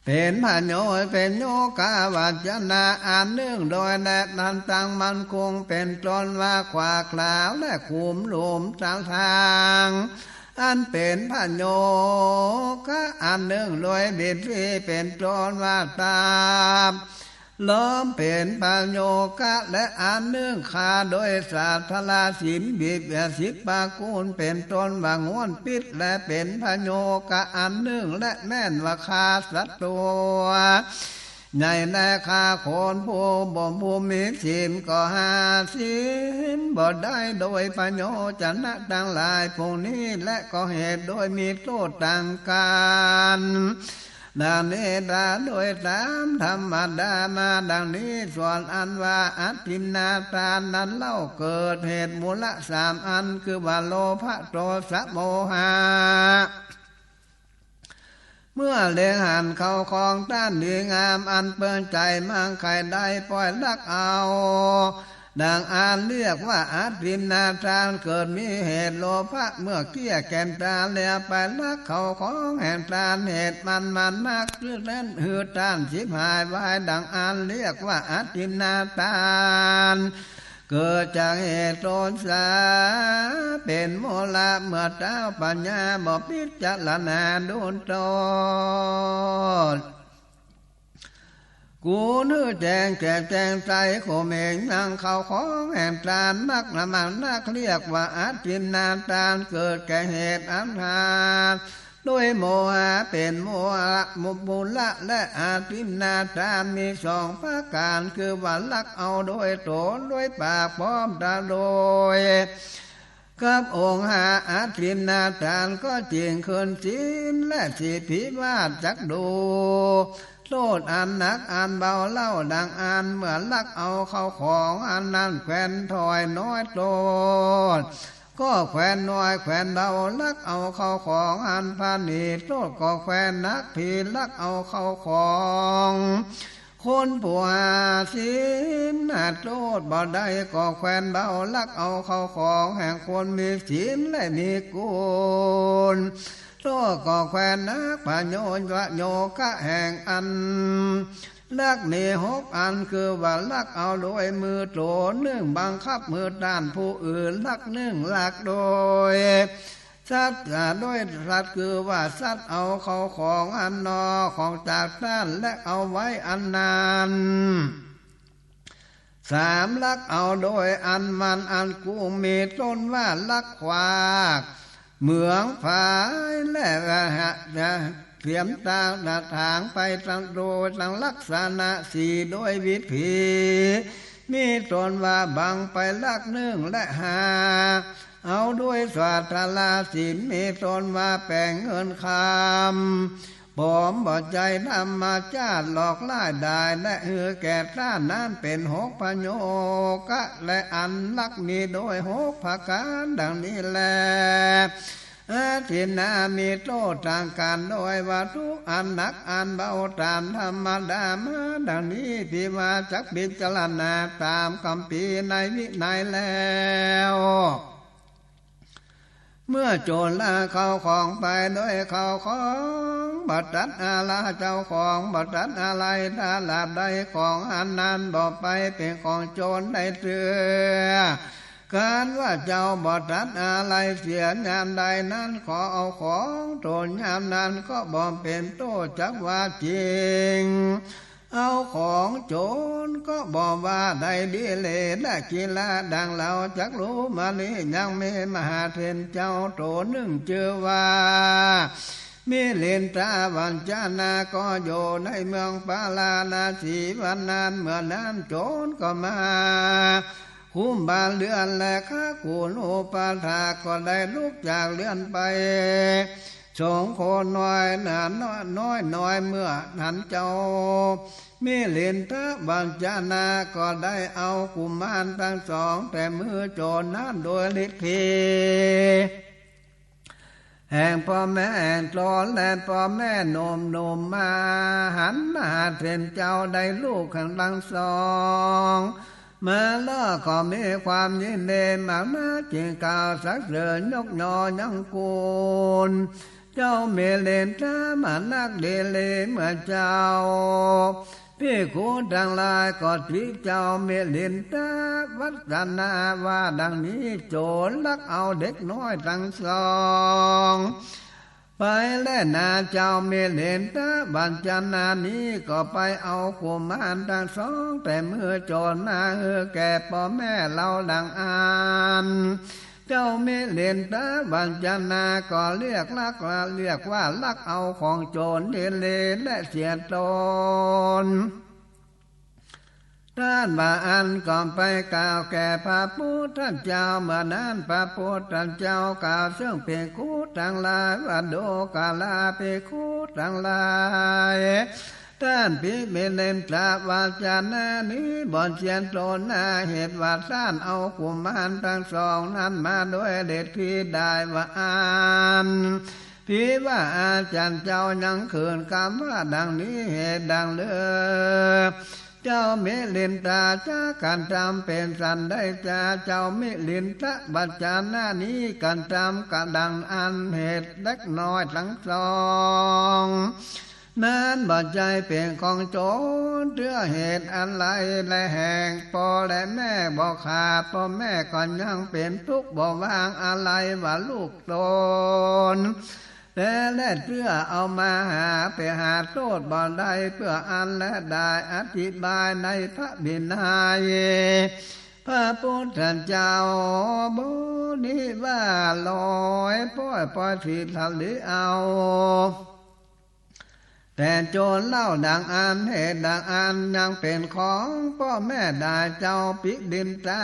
เป็นพันโยเป็นโยกาวัจนะอันหนึ่งโดยแนบนันตังมันคงเป็นต้นว่าขวาคลาวและขุมหลุมทางอันเป็นพันโยกะอันหนึ่งโดยบิดฟีเป็นต้นว่าตามล้อมเป็นปัญโยกะและอันหนึ่งขาโดยศาสตราศิลบิบสิบปากูลเป็นต้นว่างวนปิดและเป็นปัญโยกะอันหนึ่งและแม่นว่าคาสัตตัวใหญ่แน่ข้าคนผู้บ่มผู้มีศีลก็หาศีลบ่ได้โดยปัญโยจันนะดังหลายพวกนี้และก็เหตุโดยมีโทษต่างกันดังนี้ดาโดยตามธรรมดามาดังนี้ส่วนอันว่าอัตถินาทานนั้นเล่าเกิดเหตุมูลสามอันคือว่าโลภะโทสะโมหะเมื่อเลี้ยงหันเข้าคลองต้านดีงามอันเปิดใจมั่งใครได้ปล่อยลักเอาดังอ่านเรียกว่าอัตถินาทานเกิดมีเหตุโลภะเมื่อเกี้ยแก่นตาเลียไปลักเขาของแห่งทานเหตุมันมากคือเล่นหือทานชิบหายไว้ดังอ่านเรียกว่าอัตถินาทานเกิดจากเหตุโทสะเป็นโมละเมื่อเจ้าปัญญาบ่พิจารณาดูตนกูนึกแจงใจโคเมงนั่งเขาของแห่งทานนักละมันนักเรียกว่าอัตถินาทานเกิดแก่เหตุอันหาด้วยโมหะเป็นโมหะมุละและอาทินนาทานมีสองประการคือว่าลักเอาโดยโตนด้วยปากพร้อมตาโดยกับองค์หาอาทินนาทานก็จริงคืนศีลและสิพิวาทจักดูโทษอันหนักอันเบาเล่าดังอันเมื่อลักเอาเข้าของอันนั้นแขวนถอยน้อยโตดก็แขวนน้อยแขวนเบาลักเอาเข้าของอันพานีโทษก็แขวนนักผีลักเอาเข้าของคนผู้หาศีลโทษบ่ได้ก็แขวนเบาลักเอาเข้าของแห่งคนมีศีลและมีกุศลโตก็แควนนักพโยโยกะแห่งอันลักนี่หกอันคือว่าลักเอาโดยมือโตหนึ่งบังคับมือด้านผู้อื่นลักหนึ่งลักโดยสัตว์โดยสัตว์คือว่าสัตว์เอาเข้าของอันนอของจากด้านและเอาไว้อันนานสามลักเอาโดยอันมันอันกูมีต้นว่าลักขวากเมืองผายและเตรียมตาทางไปตั้งโดยตั้งลักษณะสี่โดยวิธีมีตนว่าบังไปลักหนึ่งและหาเอาด้วยสวาทลาศีลมีตนว่าแป่งเงินคำบ่มบ่ใจธรรมชาติหลอกล่าได้และเหือแก่ท่านนั้นเป็นหกพโยกะและอันลักนี้โดยหกประการดังนี้แลอาทินนามีโทษทางการโดยวัตถุอันหนักอันเบาตามธรรมดามาดังนี้ที่มาจักพิจารณาตามคำปีในวินัยแล้วเมื่อโจรละเข้าของไปโดยเข้าของบัดตัดอะไรเจ้าของบัดตัดอะไรถ้าหลับใดของอันนั้นบอกไปเป็นของโจรได้เตือการว่าเจ้าบัดตัดอะไรเสียยามใดนั้นขอเอาของโจรยามนั้นก็บอกเป็นโตจักว่าจริง เอาของโจรก็บอกว่าได้ดีเลยได้กีฬาดังเราจักรู้มานี้ยังมีมหาเทนเจ้าโตหนึ่งเจอว่ามีเลนตาวันจานาก็อยู่ในเมืองปาลานาสีวันนานเมื่อนั้นโจรก็มาคุ้มบาเรือนและข้ากูโนปาทาก็ได้ลุกจากเรือนไปสองคนน้อยหนาน้อยเมื่อนั้นเจ้ามีเลนตาบัญจานาก็ได้เอากุมารทั้งสองแต่มือโจรนั้นโดยฤทธิ์แห่งพ่อแม่ตอนและพ่อแม่นมมาหันมาเทรนเจ้าได้ลูกทั้งสองเมื่อล่อก็มีความยินดีมากนะจึงกล่าวสักเสือยกยอยังกูลเจ้าเมเลนตามานักเดเลเมื่อเจ้าพี่คูทั้งหลายก็ถือเจ้าเมลินตาวัฒนาว่าดังนี้โจรลักเอาเด็กน้อยทั้งสองไปและนาเจ้าเมลินตาบัญจนานี้ก็ไปเอากุมารทั้งสองแต่เมื่อโจรมาแก่พ่อแม่เราดังอ่านเจ้าเมเลนตาบัญจนาก็เรียกว่าลักเอาของโจรเดเลและเสียตนท่านบาอันก่อนไปกล่าวแก่พระพุทธเจ้าเมื่อนั้นพระพุทธเจ้ากล่าวซึ่งเป็นคูทั้งหลายว่าโดกาลาเป็นคูทั้งหลายท่านพิเมเลมตาวาจานานี้บ่อนเชียนโตนาเหตุว่าท่านเอากุมารทั้งสองนั้นมาด้วยเด็ดที่ได้ว่าอ่านพี่ว่าอาจารย์เจ้ายังเขินคำว่าดังนี้เหตุดังเลือเจ้าเมลินตาจ้าการทำเป็นสันได้จ้าเจ้าเมลินตาบัจจานานี้การทำกระดังอันเหตุเล็กน้อยทั้งสองนั้นบัจใจเป็นของโจรเรื่องเหตุอะไรและแห่งพ่อและแม่บอกขาดพ่อแม่ก่อนยังเป็นทุกข์บอกวางอะไรว่าลูกตนแต่และเพื่อเอามาไปหาโทษบ่ได้เพื่ออันและได้อธิบายในพระบิณาเยพระพุทธเจ้าบุนิว่าลอยป้อยผิดทะเลเอาแต่โจรเล่าดังอันเหตุดังอันยังเป็นของพ่อแม่ได้เจ้าปิดินตา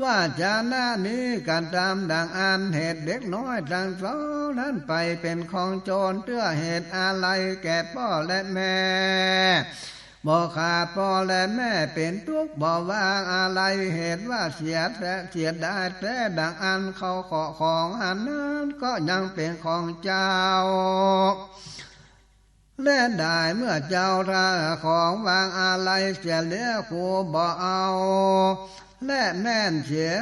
ว่าจานานี้การตามดังอันเหตุเด็กน้อยทั้งสองนั้นไปเป็นของโจรเพื่อเหตุอะไรแก่พ่อและแม่บ่ขาดพ่อและแม่เป็นทุกข์บ่วางอะไรเหตุว่าเสียได้แต่ดังอันเขาขอของอันนั้นก็ยังเป็นของเจ้าและได้เมื่อเจ้าถ้าของวางอะไรเสียเหลือกูบ่เอาและแม่นเสีย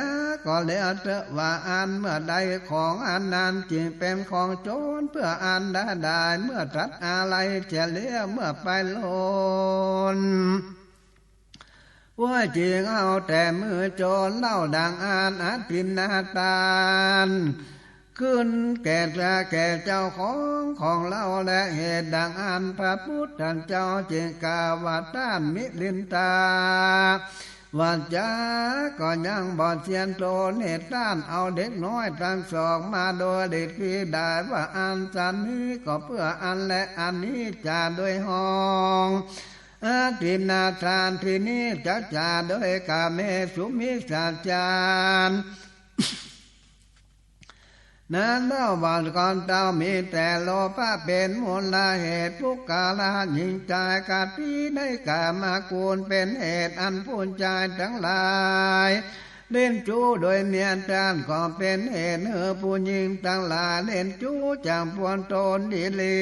ก็เหลือเถอะว่าอันเมื่อใดของอันนั้นจึงเป็นของโจรเพื่ออันได้เมื่อตัดอะไรเสียเหลือเมื่อไปโลนว่าจริงเอาแต่มือโจรเล่าดังอันอภินาทานขึ้นแก่เจ้าของเราและเหตุดังอันพระพุทธเจ้าจึงกล่าวว่าต้านมิลินตาว่าจาก็ยังบ่เชียนโตเหตุต้านเอาเด็กน้อยทั้งสองมาโดยเด็ดที่ได้ว่าอันสันนี้ก็เพื่ออันและอันนี้จะโดยห้องทินาทานที่นี้จะโดยกาเมสุมิสาจารนั้นเล่าว่าก่อนเจ้ามีแต่โลภะเป็นมูลเหตุทุกกาลยิ่งใจกาที่ได้กามากูลเป็นเหตุอันพูนใจทั้งหลายเล่นจูโดยเมียนจานก็เป็นเหตุผู้หญิงทั้งหลายเล่นจูจางพวนตนดีลี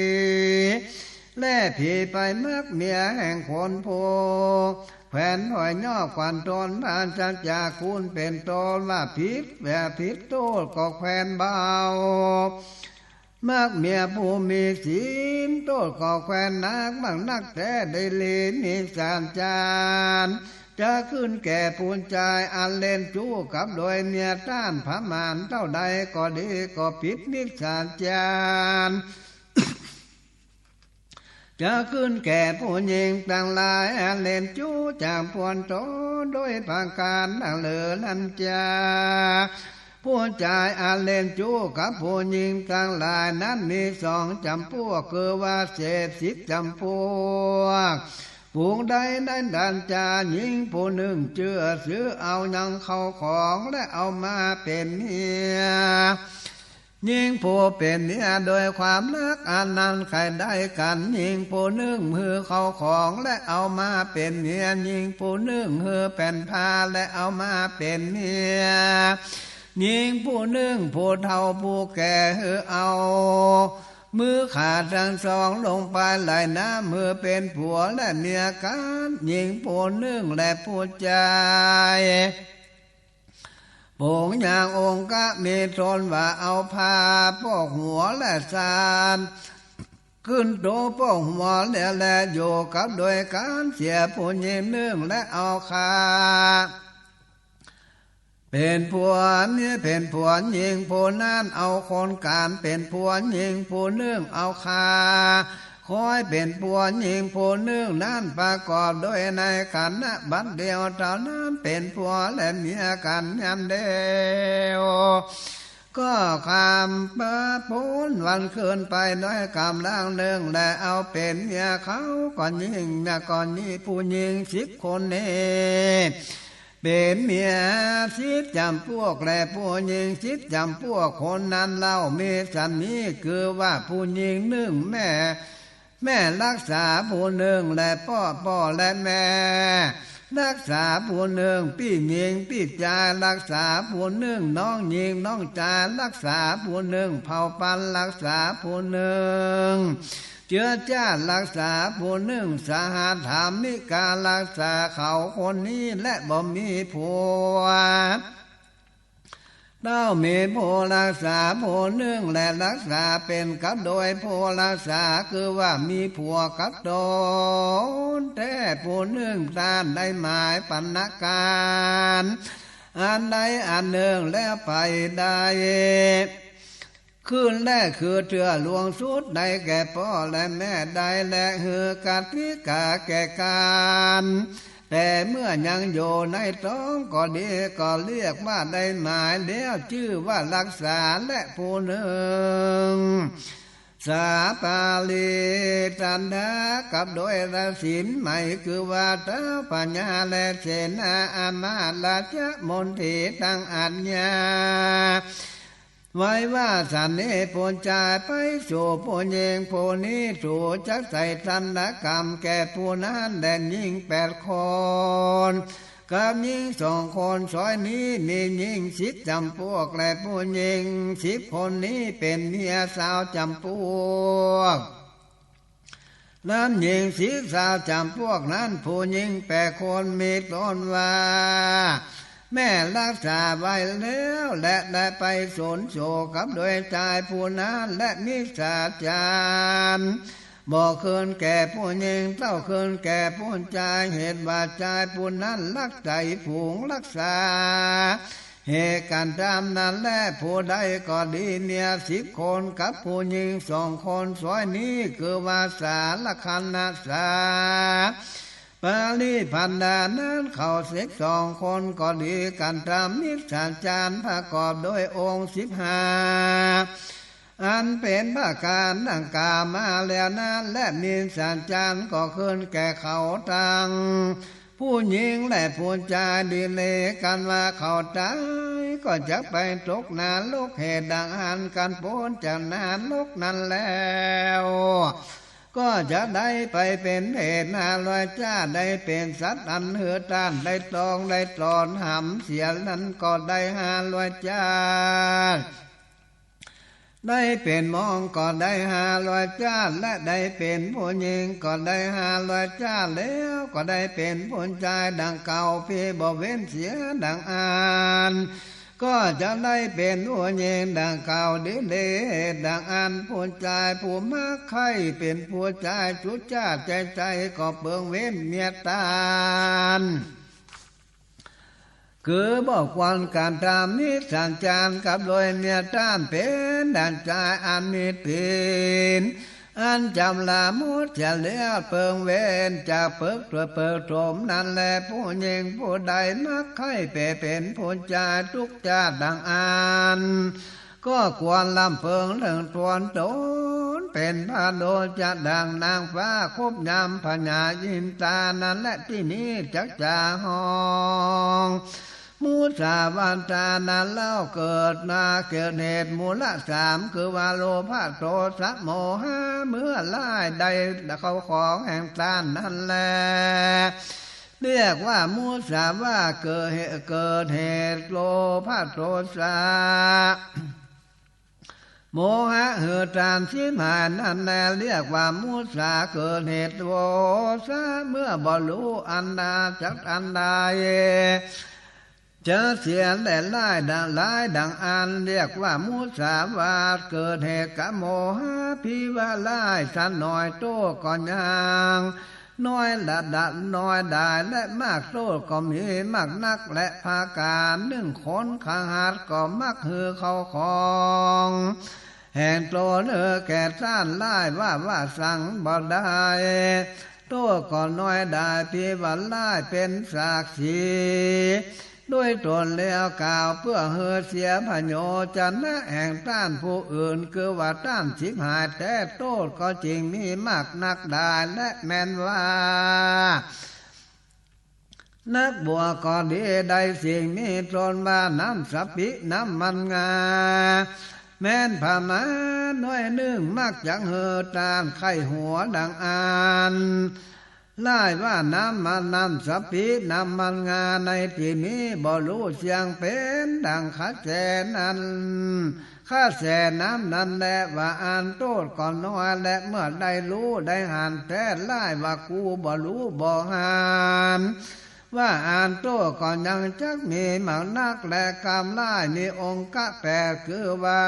และผีไปมักเมียแห่งคนโพแผ่นหอยย่อควันตนผ่านจากคุณเป็นตนว่าผิดแบบผิดโทษก็แขวนเบามักเมียผู้มีศีลโทษก็แขวนนักบางนักแต่ได้ลีนิสานจานจะขึ้นแก่ปูนใจอันเล่นจู้กับโดยเมียต้านพระมารเท่าใดก็ดีก็ผิดนิสานจาน จะขึ้นแก่ผู้หญิงต่างหลายเล่นจู้จากพวนโตโดยประการดังเลือลันจาผู้ชายเล่นจู้กับผู้หญิงต่างหลายนั้นมีสองจำพวกคือว่าเศษสิบจำพวกผู้ใดได้ดันจาหญิงผู้หนึ่งเชื่อซื้อเอายังเข้าของและเอามาเป็นเมียยิ่งผู้เป็นเนี่ยโดยความรักอันนั้นใครได้กันยิ่งผู้นึ่งมือเข้าของและเอามาเป็นเนี่ยยิ่งผู้นึ่งมือเป็นผ้าและเอามาเป็นเนี่ยยิ่งผู้นึ่งผู้เฒ่าผู้แก่เอามือขาดทั้งสองลงไปไหลน้ำมือเป็นผัวและเมียกันยิ่งผู้นึ่งและผู้ใจโป่งอย่างองค์ก็มีทนว่าเอาผ้าปกหัวและสานขึ้นโตปกหัวและอยู่กับโดยการเสียผู้หญิงนึ่งและเอาคาเป็นผัวนี่เป็นผัวหญิงผู้นั้นเอาคนการเป็นผัวหญิงผู้นึ่งเอาคาคอยเป็นผัวหญิงผู้นึ่งนั้นประกอบโดยในขันธ์บัดเดียวเท่านั้นเป็นผัวและเมียกันยามเดียวก็คำประพูนวันคืนไปด้วยกำลังเนื่องและเอาเป็นเมียเขาก่อนยิงนะก่อนนี้ผู้หญิง10 คนนี้เป็นเมีย10 จำพวกและผู้หญิง10 จำพวกคนนั้นเล่ามีสันนี้คือว่าผู้หญิงหนึ่งแม่รักษาผู้หนึ่งและพ่อและแม่รักษาผู้หนึ่งพี่หญิงพี่จารักษาผู้หนึ่งน้องหญิงน้องจารักษาผู้หนึ่งเผ่าพันธุ์รักษาผู้หนึ่งเชื้อชาติรักษาผู้หนึ่งสหธรรมิการักษาเขาคนนี้และบ่มีผัวเต้ามีผู้รักษาผู้หนึ่งและรักษาเป็นกับโดยผู้รักษาคือว่ามีผัวกับโดนแต่ผู้หนึ่งตามได้หมายปัญการอันใดอันหนึ่งแล้วไปได้คืนแรกคือเถื่อหลวงสุดได้แก่พ่อและแม่ได้และหือกาติกาแก่การแต่เมื่อยังอยู่ในท้องก็ดีก็เรียกว่าได้หมายแล้วชื่อว่ารักษาและผู้หนึ่งสาปาลีจันทากับโดยราศีลใหม่คือว่าเท้าปัญญาและเสนาอามาลาชมนทีตั้งอัญญาไว้ว่าสันนิพนจาไปสู่ผู้หญิงผู้นี้สู่จักใส่ทันกรรมแก่ผู้นั้นแดนยิ่ง8 คนกับหญิง2 คนซอยนี้มีหญิง10 จำพวกและผู้หญิง10 คนนี้เป็นเมียสาวจำพวกนั้นหญิง10 สาวจำพวกนั้นผู้หญิง8 คนมีตนว่าแม่รักษาไว้แล้วและได้ไปสนโศกกับโดยชายผู้นั้นและนิสาจารบอกคืนแก่ผู้หญิงเต้าคืนแก่ผู้ชายเหตุว่าชายผู้นั้นรักใจผูงรักษาเหตุการณ์ตามนั้นและผู้ใดก็ดีเมีย10 คนกับผู้หญิง2 คนสวยนี้คือว่าสารคันนาสาปาลิพันดานั้นเขา12 คนก็ดีกันตามนิสาจารประกอบโดยองค์15อันเป็นประการดังกล่าวมาแล้วนั้นและนิสาจารก็ขึ้นแก่เขาตั้งผู้หญิงและผู้ชายดีเลกันว่าเขาตายก็จะไปตกนรกเหตุดังอันกันพ้นจากนรกนั้นแล้วก็จะได้ไปเป็นเหตุ500 ชาติได้เป็นสัตว์อันเหือต้านได้ตองได้ตอนหำเสียนั้นก็ได้500 ชาติได้เป็นมองก็ได้500 ชาติและได้เป็นผู้หญิงก็ได้500 ชาติแล้วก็ได้เป็นผู้ชายดังเก่าพี่บ่เว้นเสียดังอ่านก็จะได้เป็นผู้หญิงดังเก่าดีเลยดังอันผู้ชายผู้มักใครเป็นผู้ชายชุดจ้าใจก็เบิ่งเว้นเมียตานคือบอกวันการตามนิสันจานกับโดยเมียตานเป็นดันใจอันมีตีน อันจำละมุดจะเลี้ยเปิงเวนจากเปิกตัวเปิกโถมนั่นแหละผู้หญิงผู้ใดมักให้เป็นผู้ใจทุกจาดังอ่านก็ควรลำเพิงเรื่องตวนโตนเป็นพระโดจะดังนางฟ้าคบยำพญายินตานั่นและที่นี้จักจาห้องมูสาวันตานั้นเล่าเกิดมาเกิดเหตุมูลสามคือว่าโลภะโทสะโมหะเมื่อไล่ใดเขาของแห่งตานนั่นแหละเรียกว่ามูสาว่าเกิดเหตุโลภะโทสะโมหะเหือตานชิมหายนั่นแน่เรียกว่ามุสาเกิดเหตุโทสะเมื่อบรรลุอันดาจักอันใดจะเสียแต่ไล่ดังอันเรียกว่ามุสาวาเกิดเหตุกะโมหะพิวาไล่สันหน่อยโตก่อนยังน้อยละดัดน้อยได้และมากโตก็มีมากนักและภาการนึ่งคนขาหัดก็มักหือเขาของแห่งโตเนื้อแก่ท่านไล่ว่าสั่งบ่ได้โตก็น้อยได้พิวาไล่เป็นสากสีด้วยตนแล้วกล่าวเพื่อเฮือเสียพโยจันนะแห่งต้านผู้อื่นคือว่าต้านชิบหายแต่โทษก็จริงมีมากนักได้และแม่นว่านักบัวก็ดีได้สิ่งมีตนว่าน้ำสัพพิน้ำมันงาแม่นพมาน้อยนึ่งมักจังเฮือตามไข้หัวดังอ่านไล่ว่าน้ำสัพพิน้ำมันงาในที่นี้บ่รู้เสียงเป็นดังข้าแสนั้นข้าแสน้ำนั้นแหละว่าอ่านโทษก่อนน้อยและเมื่อได้รู้ได้หันแท้ไล่ว่ากูบ่รู้บ่หันว่าอ่านโทษก่อนยังจักมีหมากนักและกรรมไล่มีองค์กะแต่คือว่า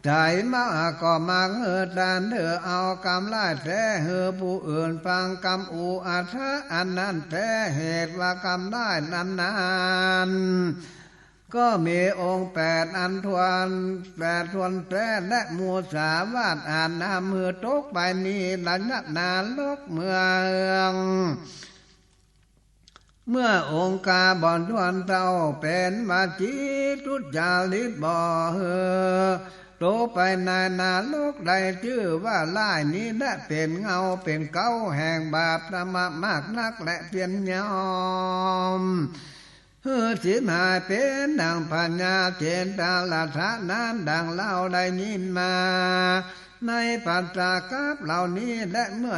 ใจมาก็มักเหือดานเธอเอากรรมไล่แท้เหือผู้อื่นฟังกรรมอุอาทะอันนั้นแท้เหตุว่ากรรมได้นานก็มีองค์8อันทวน8ทวนแท้และมูสาวาดอ่านนามมือตกไปนี้หลังนาลกเมืองเมื่อองค์กาบ่อนทวนเต้าเป็นมาจีทุจาริตบ่เหือโตไปนาโลกใดชื่อว่าลายนี้และเป็นเงาเป็นเก้าแห่งบาปธรรมมากนักและเพียรยอมเฮือสิหายเป็นดังปัญญาเจนตาลัทธะนั้นดังเล่าได้ยินมาในปัตตากับเหล่านี้และเมื่อ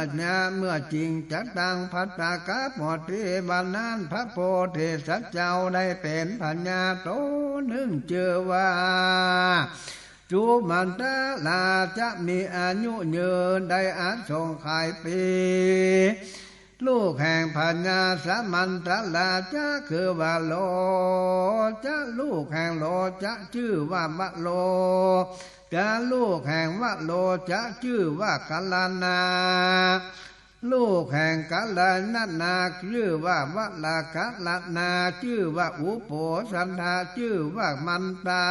จริงจักดังปัตตากับหมดที่วันนั้นพระโพธิสัตว์เจ้าได้เป็นปัญญาโตนึ่งเจอว่าจูมันตาลาจะมีอายุยืนได้อาสงไขปีลูกแห่งปัญญาสามันตลาจะคือว่าโลจะลูกแห่งโลจะชื่อว่าวะโลจะลูกแห่งวะโลจะชื่อว่ากัลลานาลูกแห่งกัลลานาชื่อว่าวะลากัลลานาชื่อว่าอุโปสันธาชื่อว่ามันตา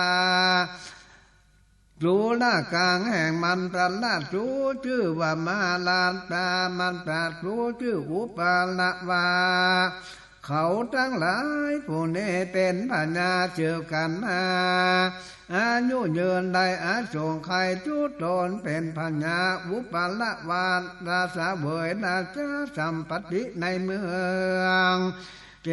จูลากลางแห่งมันตลาจูชื่อว่ามาลาตามันตาจูชื่ออุปาละวาเขาทั้งหลายผู้นี้เป็นปัญญาเชื่อกันอายุยืนได้อาสงไขจุตนเป็นปัญญาอุปาละวาราสาเวยนาจาสัมปติในเมืองเจ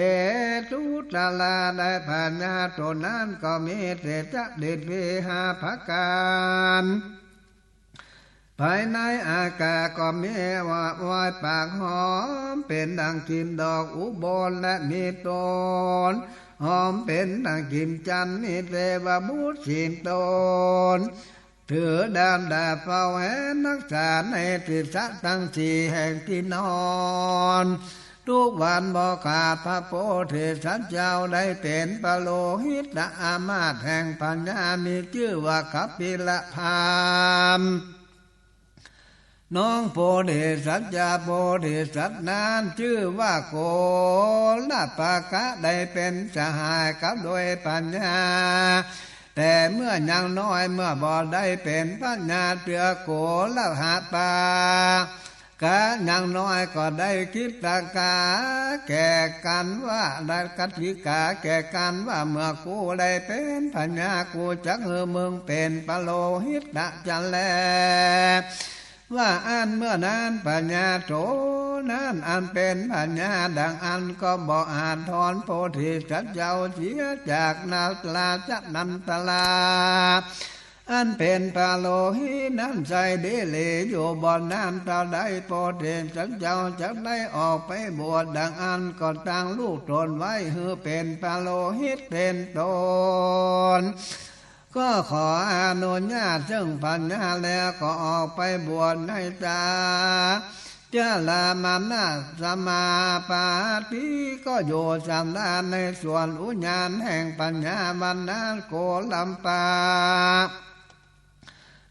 ตุตาลาได้ปัญญาตนนั้นก็มีเตจะเด็ดวิหาภการภายในอากาศก็มีว่าวายปากหอมเป็นดังกินดอกอุบลและมีต้นหอมเป็นดังกินจันมีเทวบุตรสินตนถือดามดาเฝ้าแห่นักษาในทิศทั้งสี่แห่งที่นอนทุกวันบ่ขาดพระโพธิสัตว์เจ้าได้เป็นปโลหิตอามาตแห่งปัญญามีชื่อว่าคัพพิละพามน้องโพธิสัตว์โพธิสัตว์นั้นชื่อว่าโกลปากะได้เป็นสหายกับโดยปัญญา แต่เมื่อยังน้อยเมื่อบ่ได้เป็นปัญญาเตือโกละหาตากะยังน้อยก็ได้คิดตากาแก่กันว่าได้กัติกาแก่กันว่าเมื่อกูได้เป็นปัญญากูจักมึงเป็นปโลหิตะจันแลว่าอันเมื่อนั้นปัญญาโตนั้นอันเป็นปัญญาดังอันก็บ่อาจถอนโพธิสัตว์เจ้าเสียจากนาตลาจันันตลาอันเป็นปาโลหินั้นใจเดเลอยู่บ่อนนั้นเท่าใดโพธิสัตว์เจ้าจะได้ออกไปบวชดังอันก็ตั้งลูกตนไว้เฮือเป็นปาโลหิตเป็นตนก็ขออนุญาตซึ่งปัญญาแล้วก็ออกไปบวชในตาเจลามานาสมาปาติก็โยสำนานในส่วนอุญญาณแห่งปัญญาบรรณาโกลัมปา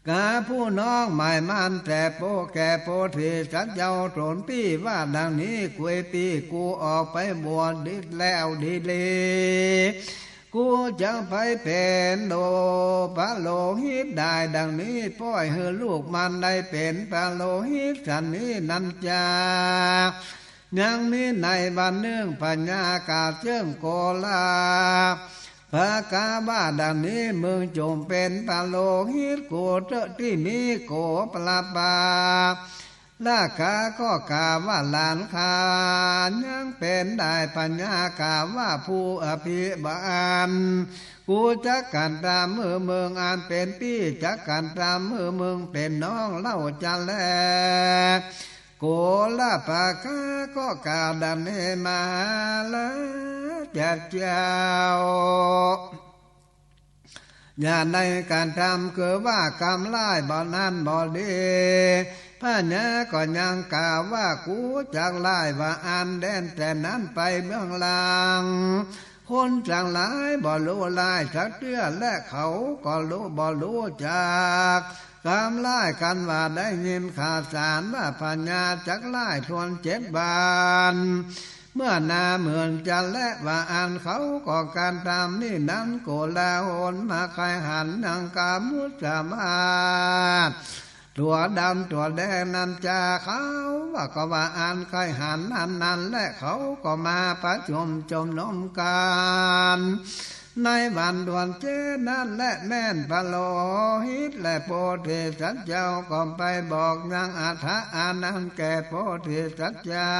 กาผู้น้องหมายมันแต่โปแก่โพธิสัตว์เจ้าตนพี่ว่าดังนี้กุยปีกูออกไปบวชดิแล้วดีเลยกูจะไปเป็นโลปะโลหิตได้ดังนี้ป้อยให้ลูกมันได้เป็นปะโลหิตสันนี้นันจายังนี้ในวันเนื่องปัญญากาเจิมโกลาพระกาบ้าดังนี้มึงจงเป็นปะโลหิตกูเจอที่มีโกปลาปาลากาก็กาว่าหลานคายังเป็นได้ปัญญากาว่าผู้อภิบาลกูจักกันตามมือเมืองอ่านเป็นพี่จักกันตามมือเมืองเป็นน้องเล่าจันแลโกลาปากาก็กาดันเนมาละจัดเจ้าอย่าในการทำคือว่ากรรมร้ายบ่นั้นบ่ดีพระเนก็ยังกล่าวว่ากูจากไล่ว่าอันแดนแต่นั้นไปเบื้องล่างคนจังหลายบ่รู้ลายสักเตื้อและเขาก็รู้บ่รู้จากกรรมไล่กันว่าได้ยินข่าวสารว่าปัญญาจักไล่ทวน7 บานเมื่อนาเหมือนจะและว่าอันเขาก็การตามนี่นั้นโกลาหลมาใครหันนังกามุสมาตัวดำตัวแดงนันจาเขาว่าก็ว่าอ่านใครหันนั้นและเขาก็มาประชุมจมน้มกันในวันดวนเจนั่นและแม่นปะโลหิตและโพธิสัตว์เจ้าก็ไปบอกยังอัฏฐานันแก่โพธิสัตว์เจ้า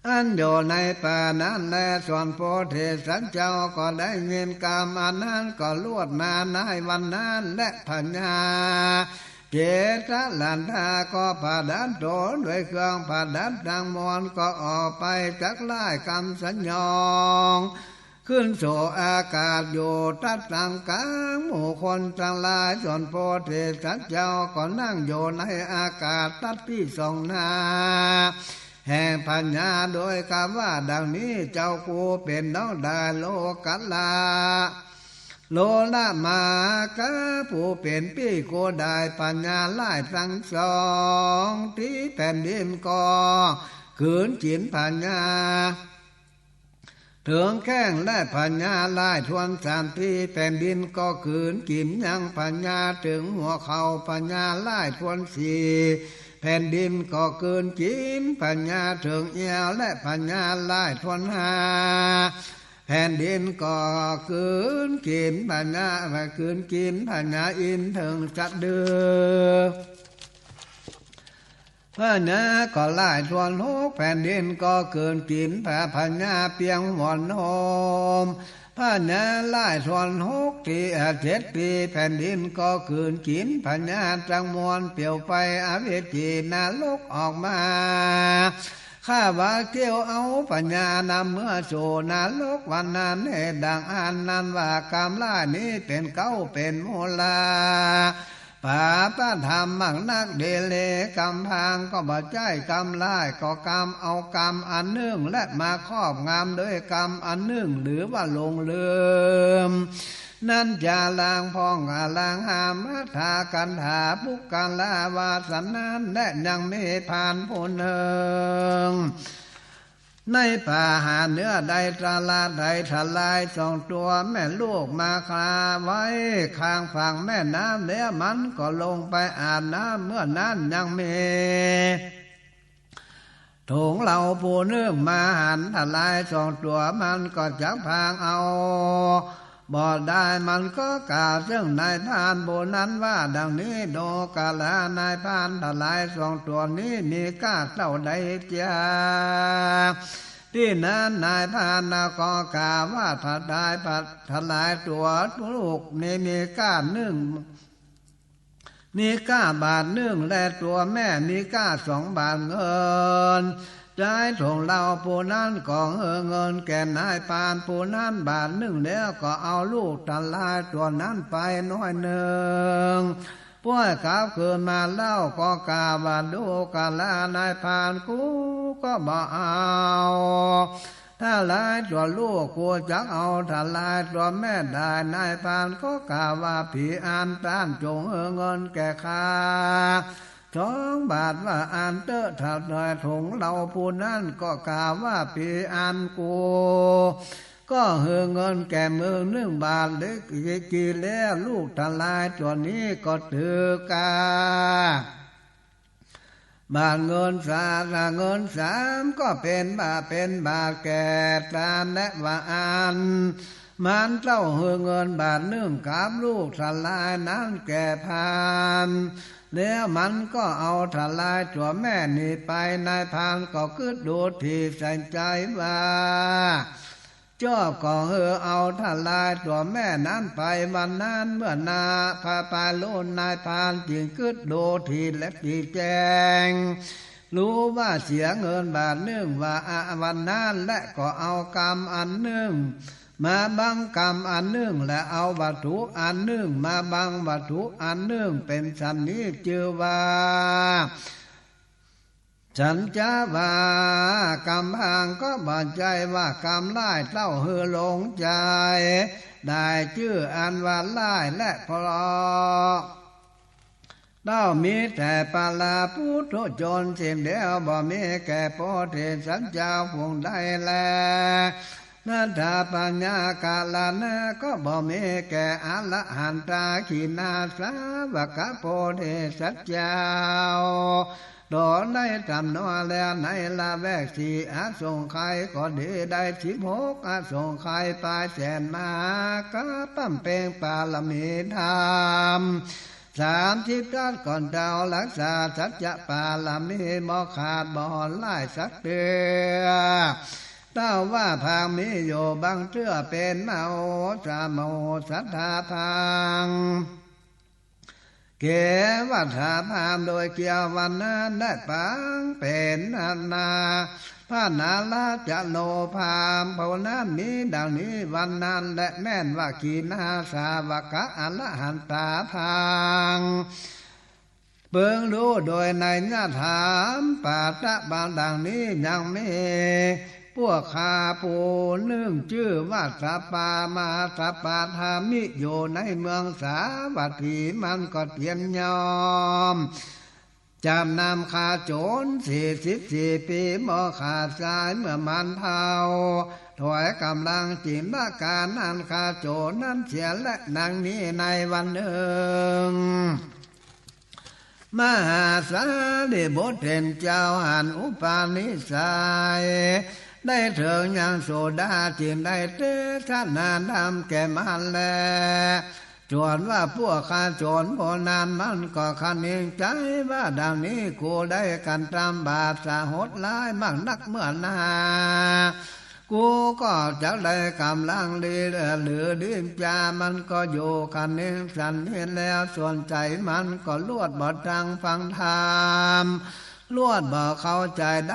อันอยู่ในป่านั้นแลส่วนโพธิสัตว์เจ้าก็ได้ยินกรรมอันนั้นก็ลวดมาในวันนั้นและปัญญาเจตลันทาก็ผาดันโดนด้วยเครื่องผาดันดังมวลก็ออกไปจักไล่กรรมสัญญองขึ้นสู่อากาศอยู่ตัดต่างกลางหมู่คนจังหลายส่วนโพธิสัตว์เจ้าก็นั่งอยู่ในอากาศตัดที่สองนาแห่งปัญญาโดยคำว่าดังนี้เจ้ากูเป็นน้องได้โลกัลลาโลละมากะผู้เป็นพี่กูได้ปัญญาไล่ทั้งสองที่แผ่นดินก็ขืนจินปัญญาถึงแข้งและปัญญาไล่ทวนสามที่แผ่นดินก็ขืนกินยังปัญญาถึงหัวเข่าปัญญาไล่ทวนสี่แผ่นดินก็เกินกินปัญญาถึงเอวและปัญญาไล่ทวนหาแผ่นดินก็คืนกินปัญญาและคืนกินปัญญาอินถึงจัดเดือปัญญาก็ไล่ทวนหกแผ่นดินก็คืนกินปัญญาเพียงหวนโฮมปัญญาไล่ทวนหกที่7 ปีแผ่นดินก็คืนกินปัญญาจังมวลเปี่ยวไปอเวจีนรกออกมาข้าว่าเที่ยวเอาปัญญานำเมื่อโชนรกวันนั้นให้ดังอันนั้นว่ากรรมล่านี้เป็นเก้าเป็นมูลาป่าป้าธรรมมักนักเดเลกรรมพางก็บ่ใจกรรมล่ายก็กรรมเอากรรมอันหนึ่งและมาครอบงำด้วยกรรมอันหนึ่งหรือว่าลงลืมนั่นจะลางพองลางหามทากันหาปุกกันลาวาสนั้นและยังไม่ผ่านผู้หนึ่ง ในป่าหาเนื้อใดตราลาใดทลายส่งตัวแม่ลูกมาคลาไว้ข้างฝั่งแม่น้ำแล้วมันก็ลงไปอาบน้ำเมื่อนั้นยังมีถุงเราปูเนื่องมาหันทลายส่งตัวมันก็จักพางเอาบ่ได้มันก็กล่าวซึ่งนายพรานโบนั้นว่าดังนี้โดกาลานายพรานทลายสองตัวนี้มีก้าเท่าใดเจ้าที่นั้นนายพรานก็กล่าวว่าถ้าได้ทลายตัวลูกนี่มีก้าหนึ่งมีก้าบาทหนึ่งและตัวแม่มีก้า2 บาทเงินใจถงเราปูนั้นก็เงินแก่นายพรานปูนั้นบาทหนึ่งแล้วก็เอาลูกทลายตัวนั้นไปน้อยหนึ่งพวกเขาคืนมาเล่าก็กาบาดูกาลานายพรานกูก็บ่เอาถ้าลายตัวลูกกูจักเอาถ้าลายตัวแม่ได้นายพรานก็กล่าวว่าผีอันต้านจงเงินแก่ข้า2 บาทว่าอันเตอะถ้าได้ถุงเราผู้นั้นก็กล่าวว่าผีอันกูก็เงินแก่มือ1 บาทหรือกี่แล้วลูกทลายตัวนี้ก็ถือกาบาทเงิน3ก็เป็นบาทแก่ตามและว่าอันมันเจ้าเงินบาท1กับลูกทลายนั้นแก่พานแล้วมันก็เอาทลายตัวแม่นี่ไปนายพรานก็คิดดูที่ใส่ใจว่าเจ้าก็เอาทลายตัวแม่นั้นไปวันนั้นเมื่อนาพาไปโลนนายพรานจึงคิดดูทีและทีแจงรู้ว่าเสียเงินบาท1ว่าวันนั้นและก็เอากรรมอัน1มาบังกรรมอัน1และเอาวัตถุอัน1มาบังวัตถุอัน1เป็นสันนี้ชื่อว่าฉันจะว่ากรรมพางก็บาดใจว่ากรรมไล่เต้าหลงใจได้ชื่ออันว่าไล่และเพราะเต้ามีแต่ปาลาพุทธจนสิ้นเดียวบ่มีแก่โพธิสัตว์เจ้าพวงใดแลนัตถาปัญญากาลานะก็บ่มีแก่อรหันตาขีนาสาวกโพธิสัตว์เจ้าโดนได้ทำนัวแล้วในละแวกสี่อาสงไขก็ดีได้16อาสงไขปาแสนมากะปั้มเปงปาลมีธรรม30 ด้านก่อนดาวรักษาสัจจะปาลมีบ่ขาดบ่ไล่สักเดือเต้าว่าพางมีอยู่บางเชื่อเป็นเมาสาโมสัทธาพังเกวัฏฐาพามโดยเกี่ยววันนั้นได้ปังเป็นนาพระนาลาจะโลพามภาวนามีดังนี้วันนั้นและแม่นว่ากีนาสาวกะอรหันตาพังเบิ่งรู้โดยในญาถามปาตะบางดังนี้ยังไม่พวกข้าผู้นึ่งชื่อว่าสัปปามาสัปปาธามิอยู่ในเมืองสาวัตถีมันก็เตียนยอมจำนำขาโจร44 ปีบ่ขาดสายเมื่อมันเท่าถอยกำลังจินตนาการนั้นขาโจรนั้นเสียและดังนี้ในวันหนึ่งมหาสารีบุตรเป็นเจ้าหันอุปาณิสัยได้เถิงยังโสดาจินได้เตชะนาดำแก่มันแลจวนว่าพวกข้าโจรโบนานมันก็คันเองใจว่าดังนี้กูได้กันตามบาปสาหดร้ายมากนักเมื่อนากูก็จะได้กำลังดีหรือดิ้นจามันก็อยู่คันเองสันเห็นแล้วส่วนใจมันก็ลวดบอดจังฟังธรรมลวดบ่เข้าใจ